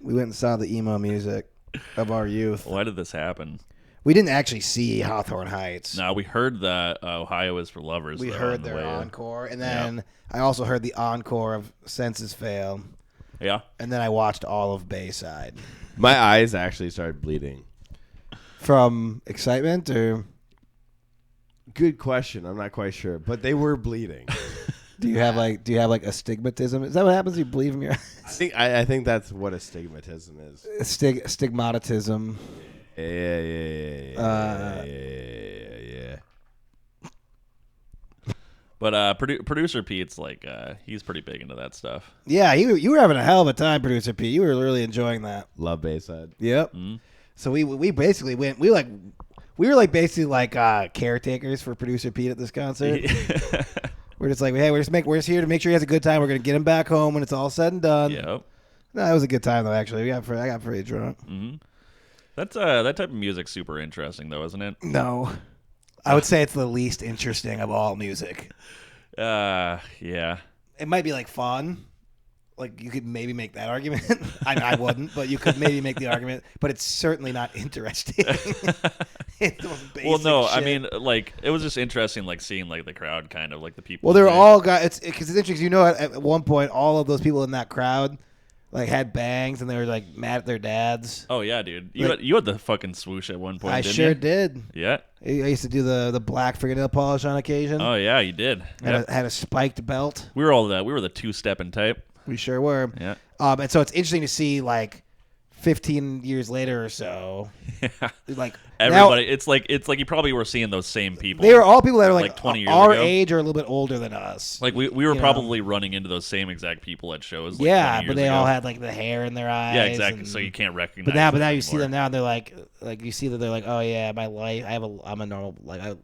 We went and saw the emo music of our youth. Why did this happen? We didn't actually see Hawthorne Heights. No, we heard that Ohio is for Lovers. We heard their encore, and then I also heard the encore of Senses Fail. Yeah. And then I watched all of Bayside. My eyes actually started bleeding. From excitement or? Good question. I'm not quite sure, but they were bleeding. Do you have like astigmatism? Is that what happens? You believe in your I think that's what astigmatism is. stigmatism? Yeah. But producer Pete's like he's pretty big into that stuff. Yeah, you were having a hell of a time, producer Pete. You were really enjoying that. Love Bayside. Yep. Mm-hmm. So we basically went. We were basically caretakers for producer Pete at this concert. We're just like, hey, we're just here to make sure he has a good time. We're gonna get him back home when it's all said and done. Yep. No, it was a good time though. Actually, I got pretty drunk. Mm-hmm. That's that type of music's super interesting though, isn't it? No, I would say it's the least interesting of all music. Yeah. It might be fun. Like you could maybe make that argument. I wouldn't, but you could maybe make the argument. But it's certainly not interesting. It's the most basic shit. I mean, it was just interesting, seeing the crowd, kind of the people. Well, they're all got it's because it's interesting. At one point, all of those people in that crowd had bangs and they were mad at their dads. Oh yeah, dude. You had the fucking swoosh at one point. I didn't sure you? did. Yeah. I used to do the black fingernail polish on occasion. Oh yeah, you did. Had a spiked belt. We were the two-stepping type. We sure were. Yeah. And so it's interesting to see 15 years later or so. Yeah. now, Everybody, it's like you probably were seeing those same people. They were all people that are 20 years our ago. age or a little bit older than us. We were probably running into those same exact people at shows. 20 but years they ago. all had the hair in their eyes. Yeah, exactly. So you can't recognize. But now you see anymore. them now, and they're like you see that they're like, oh yeah, my life, I'm a normal.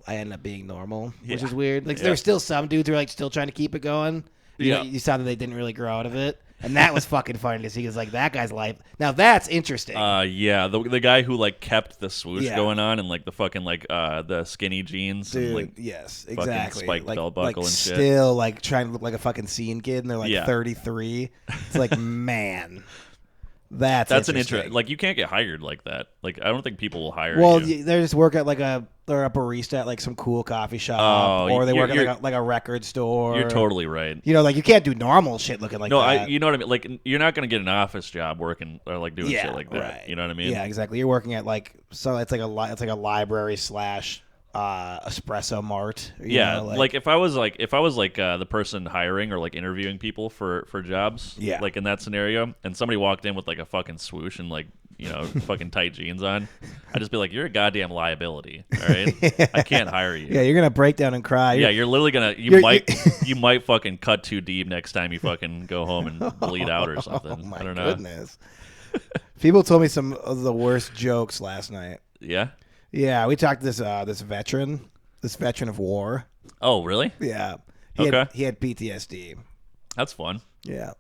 I end up being normal, which is weird. There's still some dudes who are still trying to keep it going. You saw that they didn't really grow out of it. And that was fucking funny to see because that guy's life. Now that's interesting. Yeah, the guy who kept the swoosh going on and the fucking the skinny jeans, dude. And, yes, fucking exactly. spiked belt buckle and shit. Still trying to look like a fucking scene kid, and they're 33. It's man. That's an interesting. You can't get hired like that. I don't think people will hire Well, you. they just work at they're a barista at some cool coffee shop, or they work at a record store. You're totally right. You can't do normal shit looking like that. No, you know what I mean. You're not gonna get an office job working or doing shit like that. Right. You know what I mean? Yeah, exactly. You're working at so it's a library / espresso mart. If I was the person hiring or interviewing people for jobs, in that scenario, and somebody walked in with a fucking swoosh and fucking tight jeans on, I'd just be like, you're a goddamn liability. All right, I can't hire you. Yeah, you're gonna break down and cry. You're literally gonna you might fucking cut too deep next time you fucking go home and bleed out or something. Oh my I don't know. goodness. People told me some of the worst jokes last night. Yeah. Yeah, we talked to this veteran of war. Oh, really? Yeah. He had PTSD. That's fun. Yeah.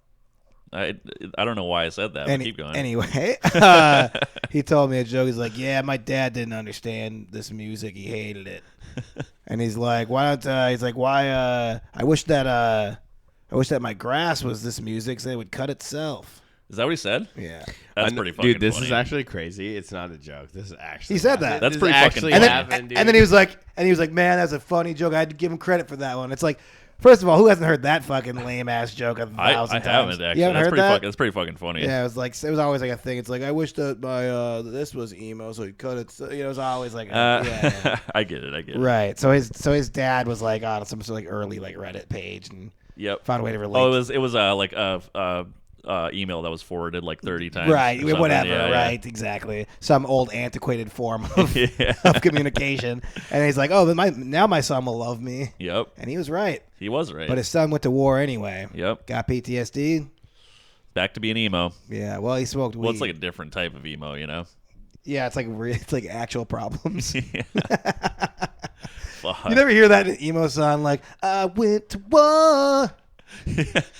I don't know why I said that, but keep going. Anyway, he told me a joke. He's like, yeah, my dad didn't understand this music. He hated it. And he's like, why don't, I wish that my grass was this music so it would cut itself. Is that what he said? Yeah. That's pretty fucking dude, this funny. is actually crazy. It's not a joke. This is actually He said that. That's pretty fucking funny. And then he was like, man, that's a funny joke. I had to give him credit for that one. It's like, first of all, who hasn't heard that fucking lame ass joke 1,000 times? I haven't actually. You haven't heard that? That's pretty fucking funny. Yeah, it was always a thing. It's I wish that my this was emo, so he cut it. So, it was always yeah. I get it. Right. So his dad was on some sort of early Reddit page and found a way to relate. Oh, it was email that was forwarded 30 times. Right. Whatever. Yeah, right. Exactly. Some old antiquated form of communication. And he's like, oh, now my son will love me. Yep. And he was right. He was right. But his son went to war anyway. Yep. Got PTSD. Back to being emo. Yeah. Well, he smoked weed. Well, it's a different type of emo, you know? Yeah, it's like actual problems. Fuck. You never hear that in emo song I went to war.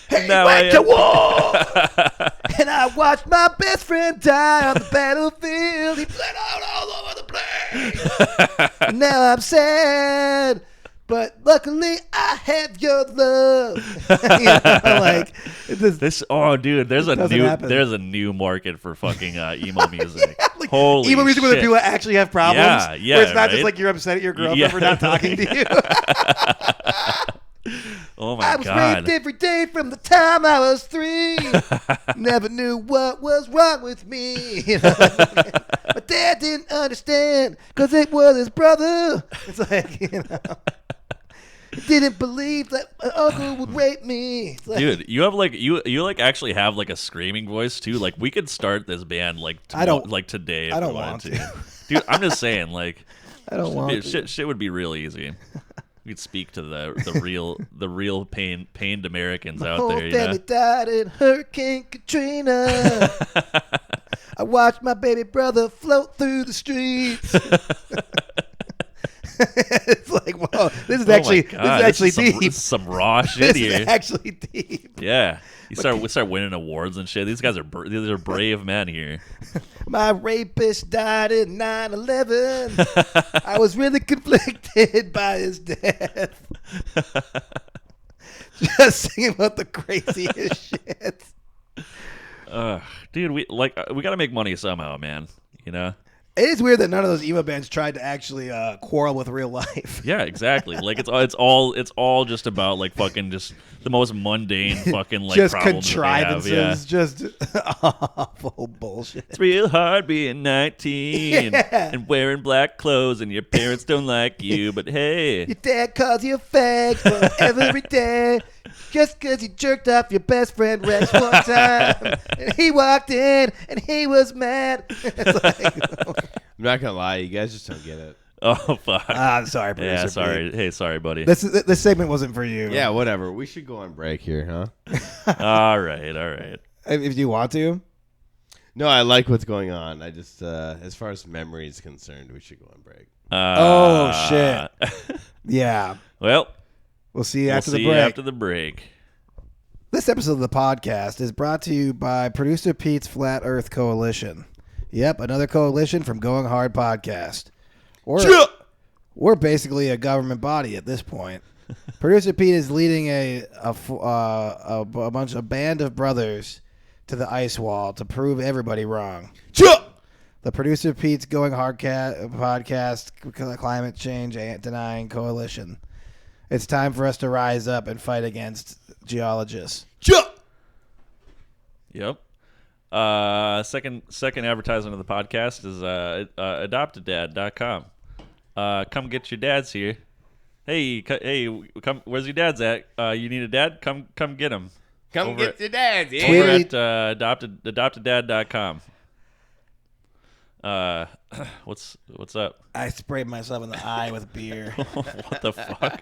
Hey, No, went to war, and I watched my best friend die on the battlefield. He bled out all over the place. And now I'm sad, but luckily I have your love. Dude, there's a new market for fucking emo music. Holy emo music shit. where people actually have problems. Yeah, where it's not right? just you're upset at your girlfriend for not talking to you. Oh my I was god. raped every day from the time I was 3. Never knew what was wrong with me. My dad didn't understand because it was his brother. It's Didn't believe that my uncle would rape me. Like, dude, you have like you like actually have like a screaming voice too. Like we could start this band like like today. If I don't we want wanted to. Dude. I'm just saying, like, I don't want to. Shit would be real ezy. You could speak to the real pained Americans out whole there. family died in Hurricane Katrina. I watched my baby brother float through the streets. It's like, whoa, this is actually deep. Some raw shit here. This is actually deep. Yeah, we start winning awards and shit. These guys are these are brave men here. My rapist died in 9/11. I was really conflicted by his death. Just singing about the craziest shit. Dude, we got to make money somehow, man. You know. It is weird that none of those emo bands tried to actually quarrel with real life. Yeah, exactly. Like it's all just about like fucking just the most mundane fucking like just problems contrivances, that they have. just awful bullshit. It's real hard being 19 and wearing black clothes, and your parents don't like you. But hey, your dad calls you a fag for every day. Just because you jerked off your best friend Rex one time, and he walked in and he was mad. It's like, I'm not gonna lie, you guys just don't get it. oh fuck. I'm sorry, producer. Yeah, sorry. Pete. Hey, sorry, buddy. This segment wasn't for you. Yeah, whatever. We should go on break here, huh? all right. If you want to. No, I like what's going on. I just, as far as memory is concerned, we should go on break. Oh shit. Yeah. Well, we'll see you we'll after see the break. you after the break. This episode of the podcast is brought to you by Producer Pete's Flat Earth Coalition. Yep, another coalition from Going Hard Podcast. We're basically a government body at this point. Producer Pete is leading a band of brothers to the ice wall to prove everybody wrong. The Producer Pete's Going Hard Podcast Climate Change Denying Coalition. It's time for us to rise up and fight against geologists. Yep. Second advertisement of the podcast is adoptadad.com. Come get your dads here. Hey, come. Where's your dad's at? You need a dad? Come get him. Come get your dads. Yeah. Over at adoptadad.com. What's up? I sprayed myself in the eye with beer. What the fuck?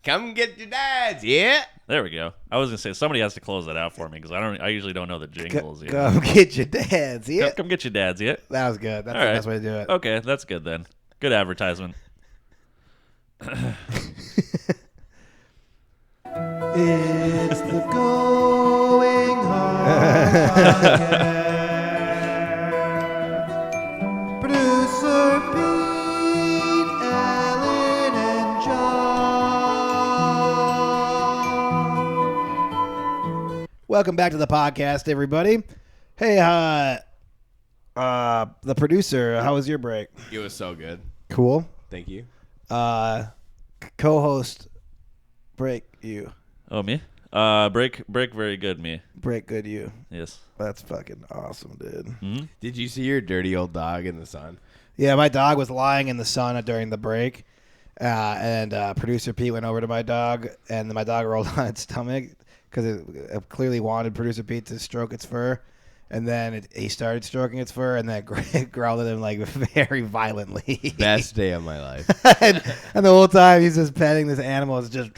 Come get your dads. Yeah. There we go. I was gonna say somebody has to close that out for me because I usually don't know the jingles. Come get your dads. Yeah. Come get your dads. Yeah. That was good. That's All the right. best way to do it. Okay, that's good then. Good advertisement. It's the Going Hard podcast. Producer Pete, Alan, and John. Welcome back to the podcast, everybody. Hey, the producer, how was your break? It was so good. Cool. Thank you. Co-host, break you. Oh, me? Break very good, me. Break good you. Yes. That's fucking awesome, dude. Mm-hmm. Did you see your dirty old dog in the sun? Yeah, my dog was lying in the sun during the break, and producer Pete went over to my dog, and my dog rolled on its stomach because it clearly wanted producer Pete to stroke its fur, and then he started stroking its fur, and then growled at him like very violently. Best day of my life. and the whole time he's just petting this animal, it's just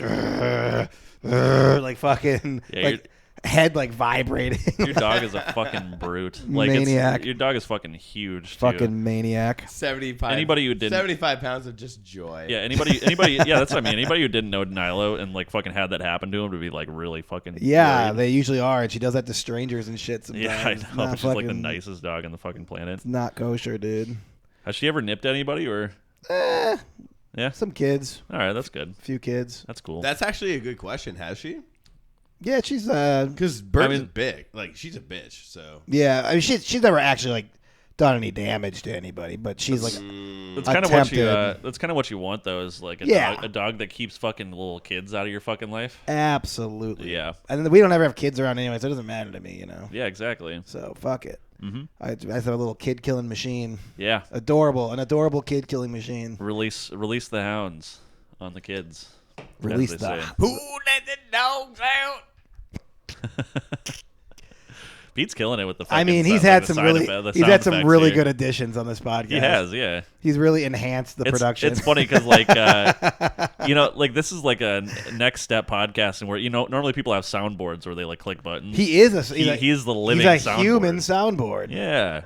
like fucking like head like vibrating. Your dog is a fucking brute. Like Maniac. Your dog is fucking huge. Too. Fucking maniac. 75. Anybody who didn't 75 pounds of just joy. Yeah, anybody yeah, that's what I mean. Anybody who didn't know Nilo and like fucking had that happen to him would be like really fucking Yeah, worried. they usually are, and she does that to strangers and shit sometimes. Yeah, I It's know. not She's like the fucking- nicest dog on the fucking planet. It's not kosher, dude. Has she ever nipped anybody or Yeah? Some kids, All right, that's good. few kids. That's cool. That's actually a good question. Has she? Yeah, she's Because Bird is mean- big. Like, she's a bitch, so. yeah. I mean, she's never actually like done any damage to anybody, but she's like That's kind of what you. attempted. That's kind of what you want, though, is like a dog that keeps fucking little kids out of your fucking life. absolutely. Yeah. And we don't ever have kids around anyway, so it doesn't matter to me, you know. Yeah, exactly. So fuck it. I have a little kid killing machine. Yeah. An adorable kid killing machine. Release the hounds on the kids. Release as they the say. who let the dogs out? Pete's killing it with the. Fucking I mean, he's sound, had like some the really sound he's had some effects really here. good additions on this podcast. He has, yeah. He's really enhanced the production. It's funny because, like, like this is like a next step podcasting where normally people have soundboards where they like click buttons. He is he's the living. He's a soundboard. human soundboard. Yeah,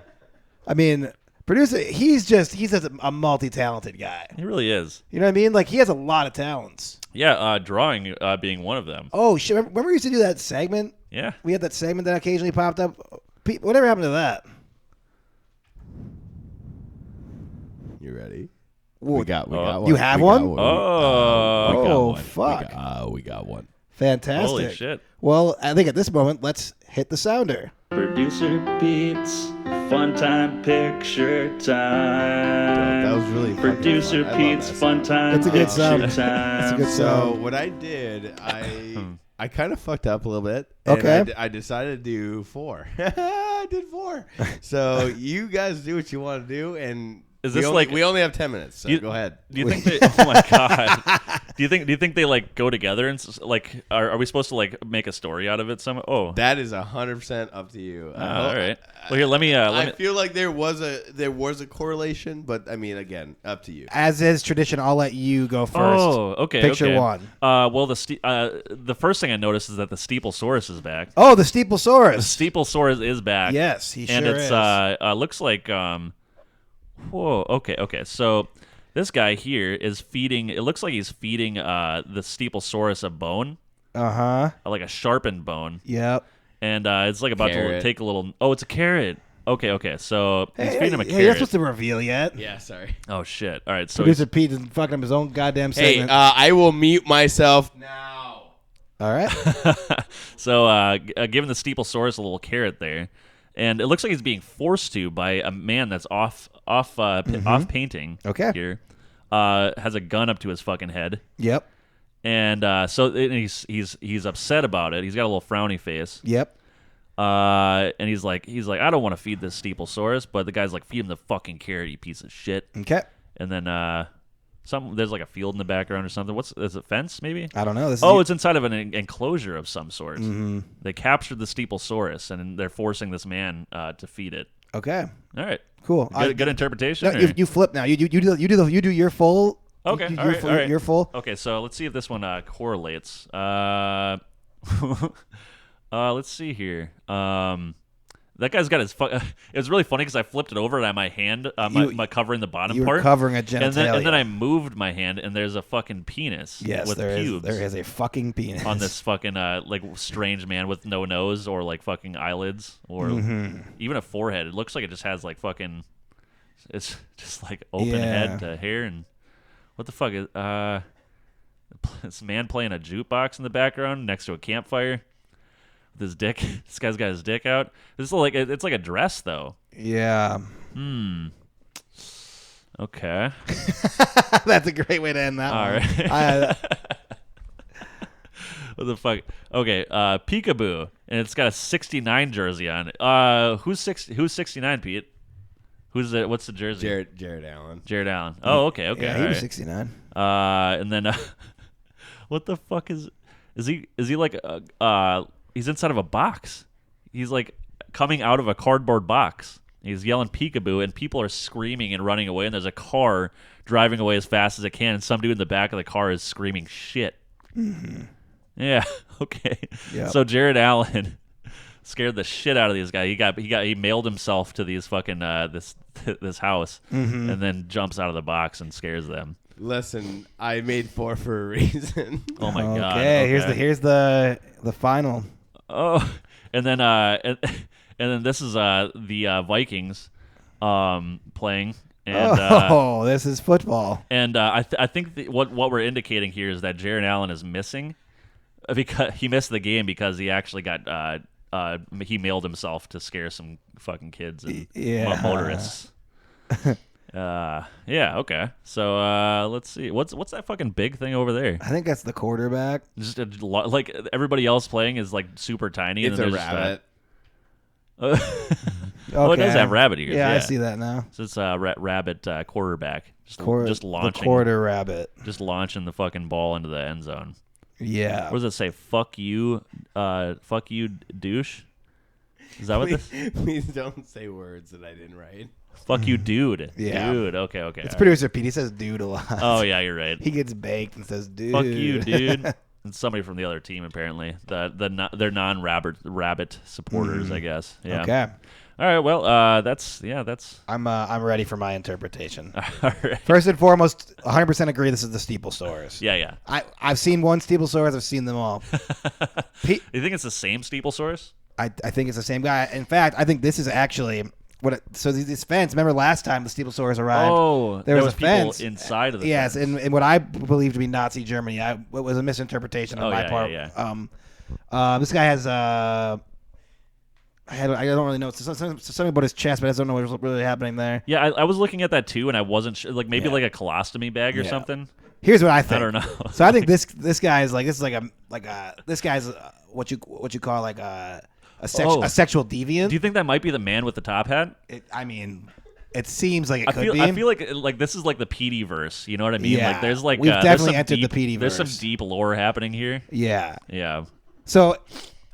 I mean, producer. He's just a multi-talented guy. he really is. You know what I mean? Like he has a lot of talents. Yeah, drawing being one of them. Oh shit! Remember we used to do that segment? Yeah, We had that segment that occasionally popped up. Whatever happened to that? You ready? Ooh, We got one. You have We one? got one. Oh, We got one. fuck. We got one. Fantastic. holy shit. Well, I think at this moment, let's hit the sounder. Producer Pete's Fun Time Picture Time. That was really fucking Producer fun. I love Pete's that Fun song. Time It's a good Picture sound. Time. It's a good So sound. what I did, I kind of fucked up a little bit. And Okay. I decided to do 4. I did 4. So you guys do what you want to do, and Is we this only, like- we only have 10 minutes. So You- go ahead. Do you think they? Oh my god. Do you think they like go together and like are we supposed to like make a story out of it? That is 100% up to you. All right. Well, here let me. I feel like there was a correlation, but I mean, again, up to you. As is tradition, I'll let you go first. Oh, okay. Picture okay. one. Well, the first thing I noticed is that the Steeplesaurus is back. Oh, the Steeplesaurus. Steeplesaurus is back. Yes, he and sure it's is. looks like whoa. Okay. So this guy here is feeding. It looks like he's feeding the Steeplesaurus a bone, Uh-huh. like a sharpened bone, Yep. and it's like about to Carrot. take a little. Oh, it's a carrot. Okay. So he's feeding him a Hey, carrot. you're not supposed to reveal yet. Yeah, sorry. Oh shit! All right. So Producer Pete is fucking up his own goddamn Hey, segment. I will mute myself now. All right. So, giving the Steeplesaurus a little carrot there, and it looks like he's being forced to by a man that's off painting. Okay. Here, has a gun up to his fucking head, Yep. and he's upset about it. He's got a little frowny face, Yep. and he's like, I don't want to feed this Steeplesaurus, but the guy's like, feed him the fucking carrot, you piece of shit. Okay. And then there's like a field in the background or something. Is it fence maybe? I don't know. This Oh, is it's inside of an enclosure of some sort. Mm-hmm. They captured the Steeplesaurus, and they're forcing this man to feed it. okay. All right, Cool. good interpretation. No, or- you flip now. You do your full. Okay, You, all right, all right. Your full. Okay, so let's see if this one correlates. Let's see here. That guy's got his. It was really funny because I flipped it over and I had my hand, my covering the bottom You were part, covering a and genitalia. then I moved my hand, and there's a fucking penis. Yes, with there is. pubes. There is a fucking penis On this fucking like strange man with no nose or like fucking eyelids or even a forehead. It looks like it just has like fucking. It's just like open head to hair and what the fuck is this man playing a jukebox in the background next to a campfire with his dick. This guy's got his dick out. It's like a dress though. Yeah. Okay. That's a great way to end that All one. right. What the fuck? Okay, Peekaboo, and it's got a 69 jersey on it. Who's 69, Pete? Who's the? What's the jersey? Jared Allen. Jared Allen. Oh, okay. Yeah, all he was right. 69. And then, what the fuck is he? Is he like? He's inside of a box. He's like coming out of a cardboard box. He's yelling peekaboo, and people are screaming and running away. And there's a car driving away as fast as it can, and some dude in the back of the car is screaming shit. Mm-hmm. Yeah. Okay. Yep. So Jared Allen scared the shit out of these guys. He mailed himself to these fucking this house, and then jumps out of the box and scares them. Listen, I made 4 for a reason. Oh my god. Okay, here's the final. Oh, and then this is the Vikings playing, and this is football. and I think what we're indicating here is that Jared Allen is missing because he missed the game because he actually got he mailed himself to scare some fucking kids and motorists. Yeah. Okay. So let's see. What's that fucking big thing over there? I think that's the quarterback. Just like everybody else playing is like super tiny. It's and a then there's rabbit. Just, Oh, it does have rabbit ears. Yeah, I see that now. So it's rabbit quarterback. Just launching. The quarter rabbit. Just launching the fucking ball into the end zone. Yeah. What does it say? Fuck you, douche. Is that what this? Please don't say words that I didn't write. Fuck you, dude. Yeah. Dude. Okay. It's producer Pete. He says dude a lot. Oh yeah, you're right. He gets baked and says dude. Fuck you, dude. And somebody from the other team apparently. They're non-rabbit supporters, I guess. Yeah. Okay. All right. Well, that's. I'm ready for my interpretation. All right. First and foremost, 100% agree. This is the Steeplesaurus. Yeah. I've seen one Steeplesaurus. I've seen them all. You think it's the same Steeplesaurus? I think it's the same guy. In fact, I think this is actually so these fence. Remember last time the Steeplesaurus arrived? Oh, there was a people fence inside of the yes, fence. and what I believe to be Nazi Germany. It was a misinterpretation on my part. Yeah. This guy has I don't really know. It's something about his chest, but I just don't know what's really happening there. Yeah, I was looking at that too, and I wasn't sure. Like maybe like a colostomy bag or something. Here's what I think. I don't know. So I think this guy is this guy's what you call like a sexual deviant. Do you think that might be the man with the top hat? It seems like it could be. I feel like this is like the PD verse. You know what I mean? Yeah. Like there's like we've definitely entered deep, the PD verse. There's some deep lore happening here. Yeah. Yeah. So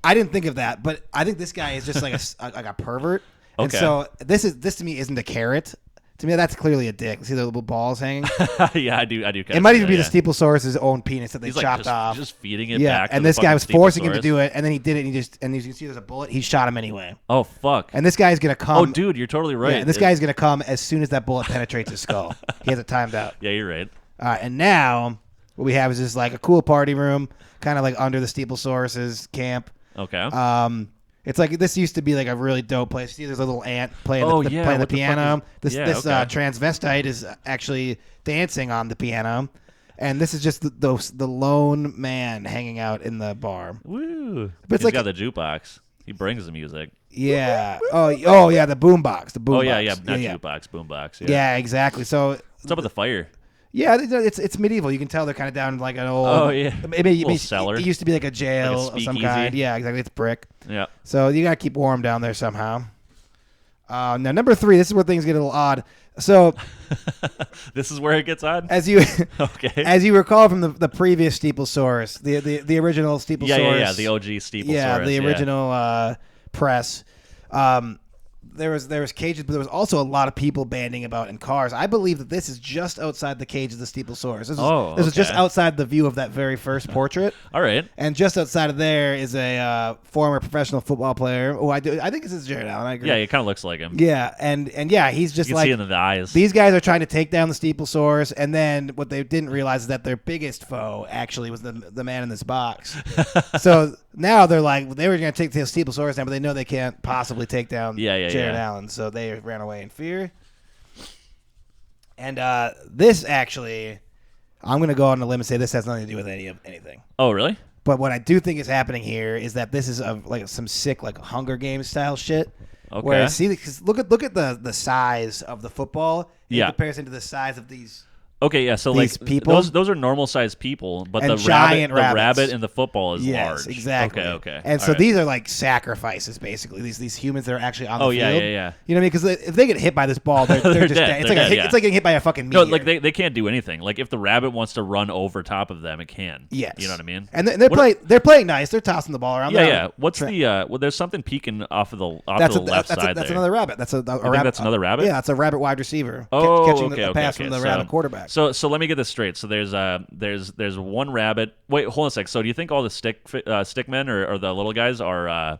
I didn't think of that, but I think this guy is just like a pervert. And Okay. so this to me isn't a carrot. To me, that's clearly a dick. See the little balls hanging? Yeah, I do. It might even be the Steeplesaurus' own penis that they He's chopped like off. just feeding it yeah, back. and to this the guy was fucking forcing him to Steeplesaurus. do it, and then he did it, and as you can see, there's a bullet. He shot him anyway. Oh fuck! And this guy's gonna come. Oh dude, you're totally right. Yeah, and this guy's gonna come as soon as that bullet penetrates his skull. He has it timed out. Yeah, you're right. All right, and now what we have is just like a cool party room, kind of like under the Steeplesaurus' camp. Okay. It's like this used to be like a really dope place. See, there's a little ant playing Oh, the yeah, playing the what the fuck piano. is- This okay. transvestite is actually dancing on the piano, and this is just the lone man hanging out in the bar. Woo! But it's He's like- got the jukebox. He brings the music. Yeah. Oh yeah, the boombox. The boombox. Oh yeah, not jukebox, boombox. Yeah. Yeah, exactly. So What's up with the fire? yeah, it's medieval. You can tell they're kind of down like an old. Oh, yeah. Maybe cellar. It used to be like a jail Like a of some speakeasy. kind. Yeah, exactly. It's brick. Yeah. So you gotta keep warm down there somehow. Now number 3, this is where things get a little odd. So This is where it gets odd. as you Okay. as you recall from the previous Steeplesaurus, the original Steeplesaurus, Yeah. The OG Steeplesaurus. yeah, the original press. There was cages, but there was also a lot of people banding about in cars. I believe that this is just outside the cage of the Steeplesaurus. This is just okay. outside the view of that very first portrait. All right. And just outside of there is a former professional football player. Oh, I think this is Jared Allen. I agree. Yeah, it kind of looks like him. Yeah, and yeah, he's just You can like see it in the eyes. these guys are trying to take down the Steeplesaurus, and then what they didn't realize is that their biggest foe actually was the man in this box. So now they were going to take the Steeplesaurus down, but they know they can't possibly take down Jared Allen, so they ran away in fear. And this actually, I'm going to go on a limb and say this has nothing to do with anything. Oh, really? But what I do think is happening here is that this is like some sick like Hunger Games style shit. Okay. Where because look at the size of the football in Yeah. comparison to the size of these. Okay, yeah. So These like people- those are normal sized people, but And the giant rabbits. rabbit in the football is Yes, large. exactly. Okay. And All so right. these are like sacrifices, basically. These humans that are actually on the Oh, field. yeah. You know what I mean? Because if they get hit by this ball, they're just dead. dead. It's They're like dead, yeah. it's like getting hit by a fucking No, meteor. like they can't do anything. Like if the rabbit wants to run over top of them, it can. Yes. You know what I mean? And they're playing nice. They're tossing the ball around. Yeah, They're yeah. on- What's well? There's something peeking off to the that's left side that's there. another rabbit. That's a think rabbit. that's another rabbit? Yeah, that's a rabbit wide receiver. Oh, catching okay, the okay, pass okay. from the So- rabbit quarterback. So let me get this straight. So there's one rabbit. Wait, hold on a sec. So do you think all the stick men or the little guys are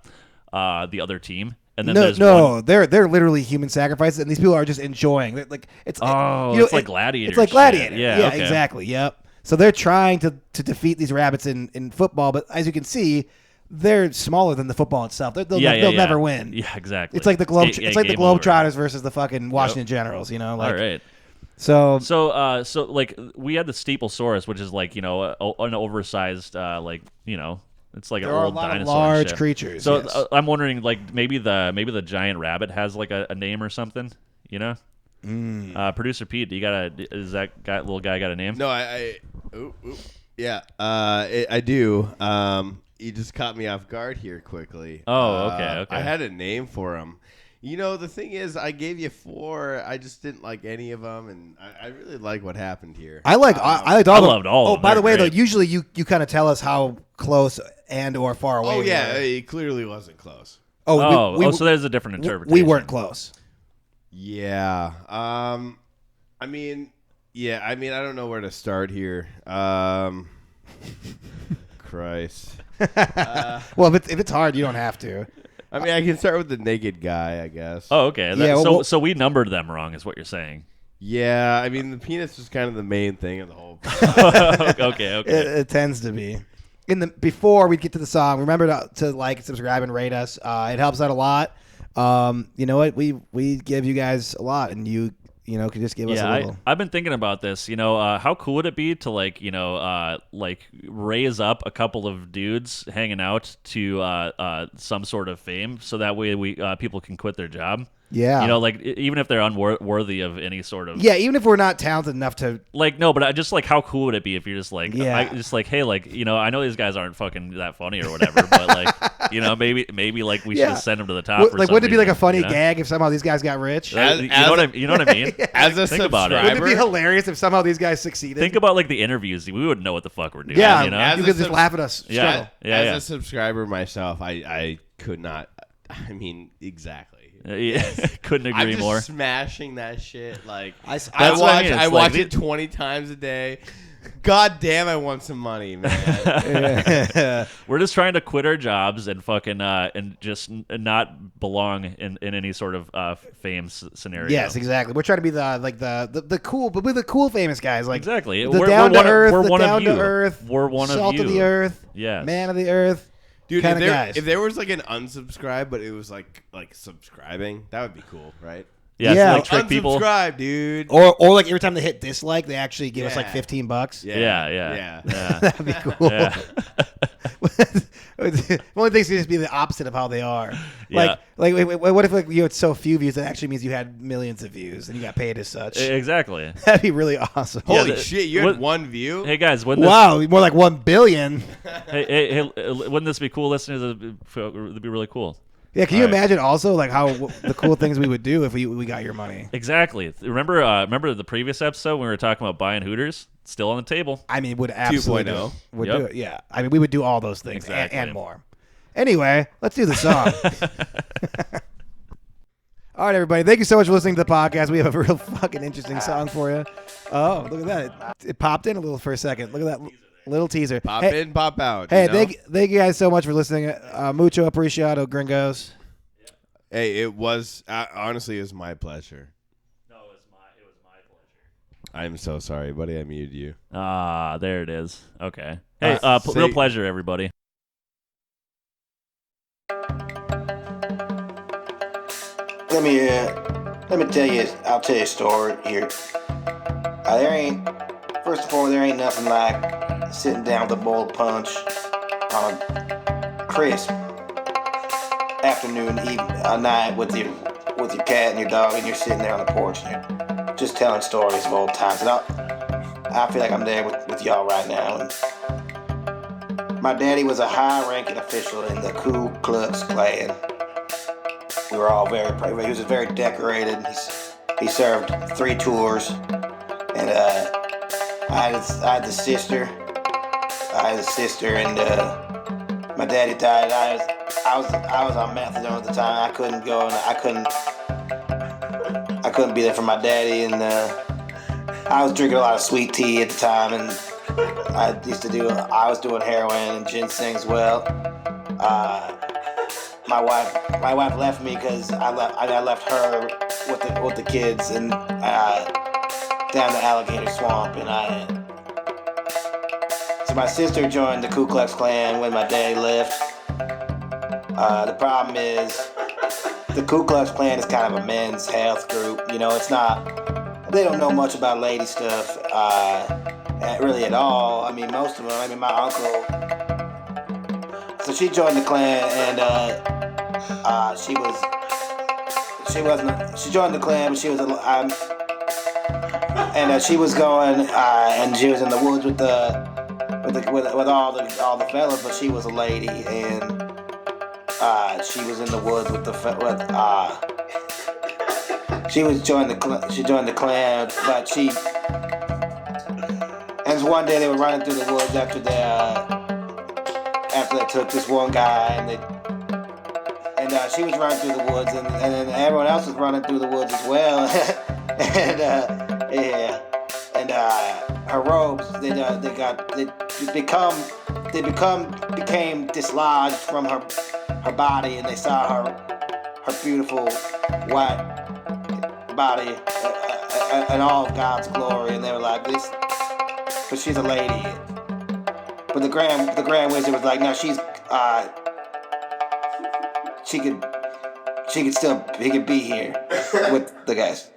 the other team? And then there's one. they're literally human sacrifices, and these people are just enjoying. Like it's it's like gladiator It's like shit. gladiator. Yeah, okay. exactly. Yep. So they're trying to defeat these rabbits in football, but as you can see, they're smaller than the football itself. They'll never win. Yeah, exactly. It's like the Game over. Globetrotters versus the fucking Washington Generals. You know, like All right. so. So like we had the Steeplesaurus, which is like an oversized it's like There an are a old lot of dinosaur. large and shit. creatures, So yes. I'm wondering like maybe the giant rabbit has like a name or something. You know. Producer Pete, is that little guy got a name? No, yeah, I do. You just caught me off guard here quickly. Oh, okay. I had a name for him. You know, the thing is, I gave you 4. I just didn't like any of them, and I really like what happened here. I liked all. I loved all. Oh, of them. by the way, They're though, usually you kind of tell us how close and or far away. Oh we yeah, were. it clearly wasn't close. so there's a different interpretation. We weren't close. Yeah. I mean, I don't know where to start here. Christ. Well, if it's hard, you don't have to. I mean, I can start with the naked guy, I guess. Oh, okay. Yeah, So we numbered them wrong, is what you're saying. Yeah, I mean, the penis was kind of the main thing of the whole. Okay. It tends to be. Before we get to the song, remember to like, subscribe, and rate us. It helps out a lot. You know what? We give you guys a lot, and you could just give us a little. I've been thinking about this. How cool would it be to raise up a couple of dudes hanging out to some sort of fame, so that way people can quit their job. Yeah. Even if they're unworthy of any sort of. Yeah, even if we're not talented enough to. No, but just how cool would it be if you're just Yeah. hey, I know these guys aren't fucking that funny or whatever, but maybe we should just send them to the top. Wouldn't it be like a funny gag if somehow these guys got rich? You know what I mean? As a Think about it. Wouldn't it be hilarious if somehow these guys succeeded? Think about the interviews. We wouldn't know what the fuck we're doing. Yeah, you could just laugh at us. Yeah. As a subscriber myself, I could not. I mean, exactly. Couldn't agree I'm just more. smashing that shit. I I watch it 20 times a day. God damn, I want some money, man. We're just trying to quit our jobs and fucking and just not belong in any sort of fame scenario. Yes, exactly. We're trying to be the cool, but we're the cool famous guys. Exactly. The down to earth, we're the one down of you. to earth, We're one of you. salt of the earth, Yes. man of the earth. Dude, guys. if there was an unsubscribe, but it was like subscribing, that would be cool, right? Yeah. Trick people. Unsubscribe, dude. Or every time they hit dislike, they actually give us $15. Yeah. That'd be cool. Yeah. The only thing is to just be the opposite of how they are. Yeah. What if you had so few views that actually means you had millions of views and you got paid as such? Exactly. That'd be really awesome. Holy shit, you had 1 view? Hey guys, wow, more like 1 billion. hey, wouldn't this be cool, listeners? It'd be really cool. Yeah, can you imagine also how the cool things we would do if we got your money? Exactly. Remember the previous episode when we were talking about buying Hooters? Still on the table. I mean, would absolutely 2.0. Would Yep. do it. Yeah, I mean, we would do all those things Exactly. and more. Anyway, let's do the song. All right, everybody. Thank you so much for listening to the podcast. We have a real fucking interesting song for you. Oh, look at that! It popped in a little for a second. Look at that little teaser. Pop in, pop out. Hey, you know? thank you guys so much for listening. Mucho apreciado, gringos. Hey, it was honestly, it was my pleasure. No, it was my pleasure. I'm so sorry, buddy. I muted you. Ah, there it is. Okay. Hey, Say- real pleasure, everybody. Let me tell you. I'll tell you a story here. First of all, there ain't nothing like sitting down with a bowl of punch on a crisp afternoon, night with your cat and your dog, and you're sitting there on the porch and you're just telling stories of old times. And I feel like I'm there with y'all right now. And my daddy was a high-ranking official in the Ku Klux Klan. We were all very proud. He was very decorated. He served 3 tours, and I had a sister, and my daddy died. I was on methadone at the time. I couldn't go, and I couldn't be there for my daddy, and I was drinking a lot of sweet tea at the time, and I was doing heroin and ginseng as well. My wife left me because I left her with the kids and down the alligator swamp, and so my sister joined the Ku Klux Klan when my daddy left. The problem is the Ku Klux Klan is kind of a men's health group. It's not. They don't know much about lady stuff, really at all. I mean, most of them. I mean, my uncle. So she joined the Klan, and she joined the Klan, but she was she was going, and she was in the woods with all the fellas, but she was a lady, and she was in the woods with she joined the Klan, but and one day they were running through the woods after they took this one guy, and she was running through the woods, and then everyone else was running through the woods as well, and her robes became dislodged from her body, and they saw her beautiful white body in all of God's glory, and they were like, this, but she's a lady. But the Grand Wizard was like, no, she's he could be here with the guys.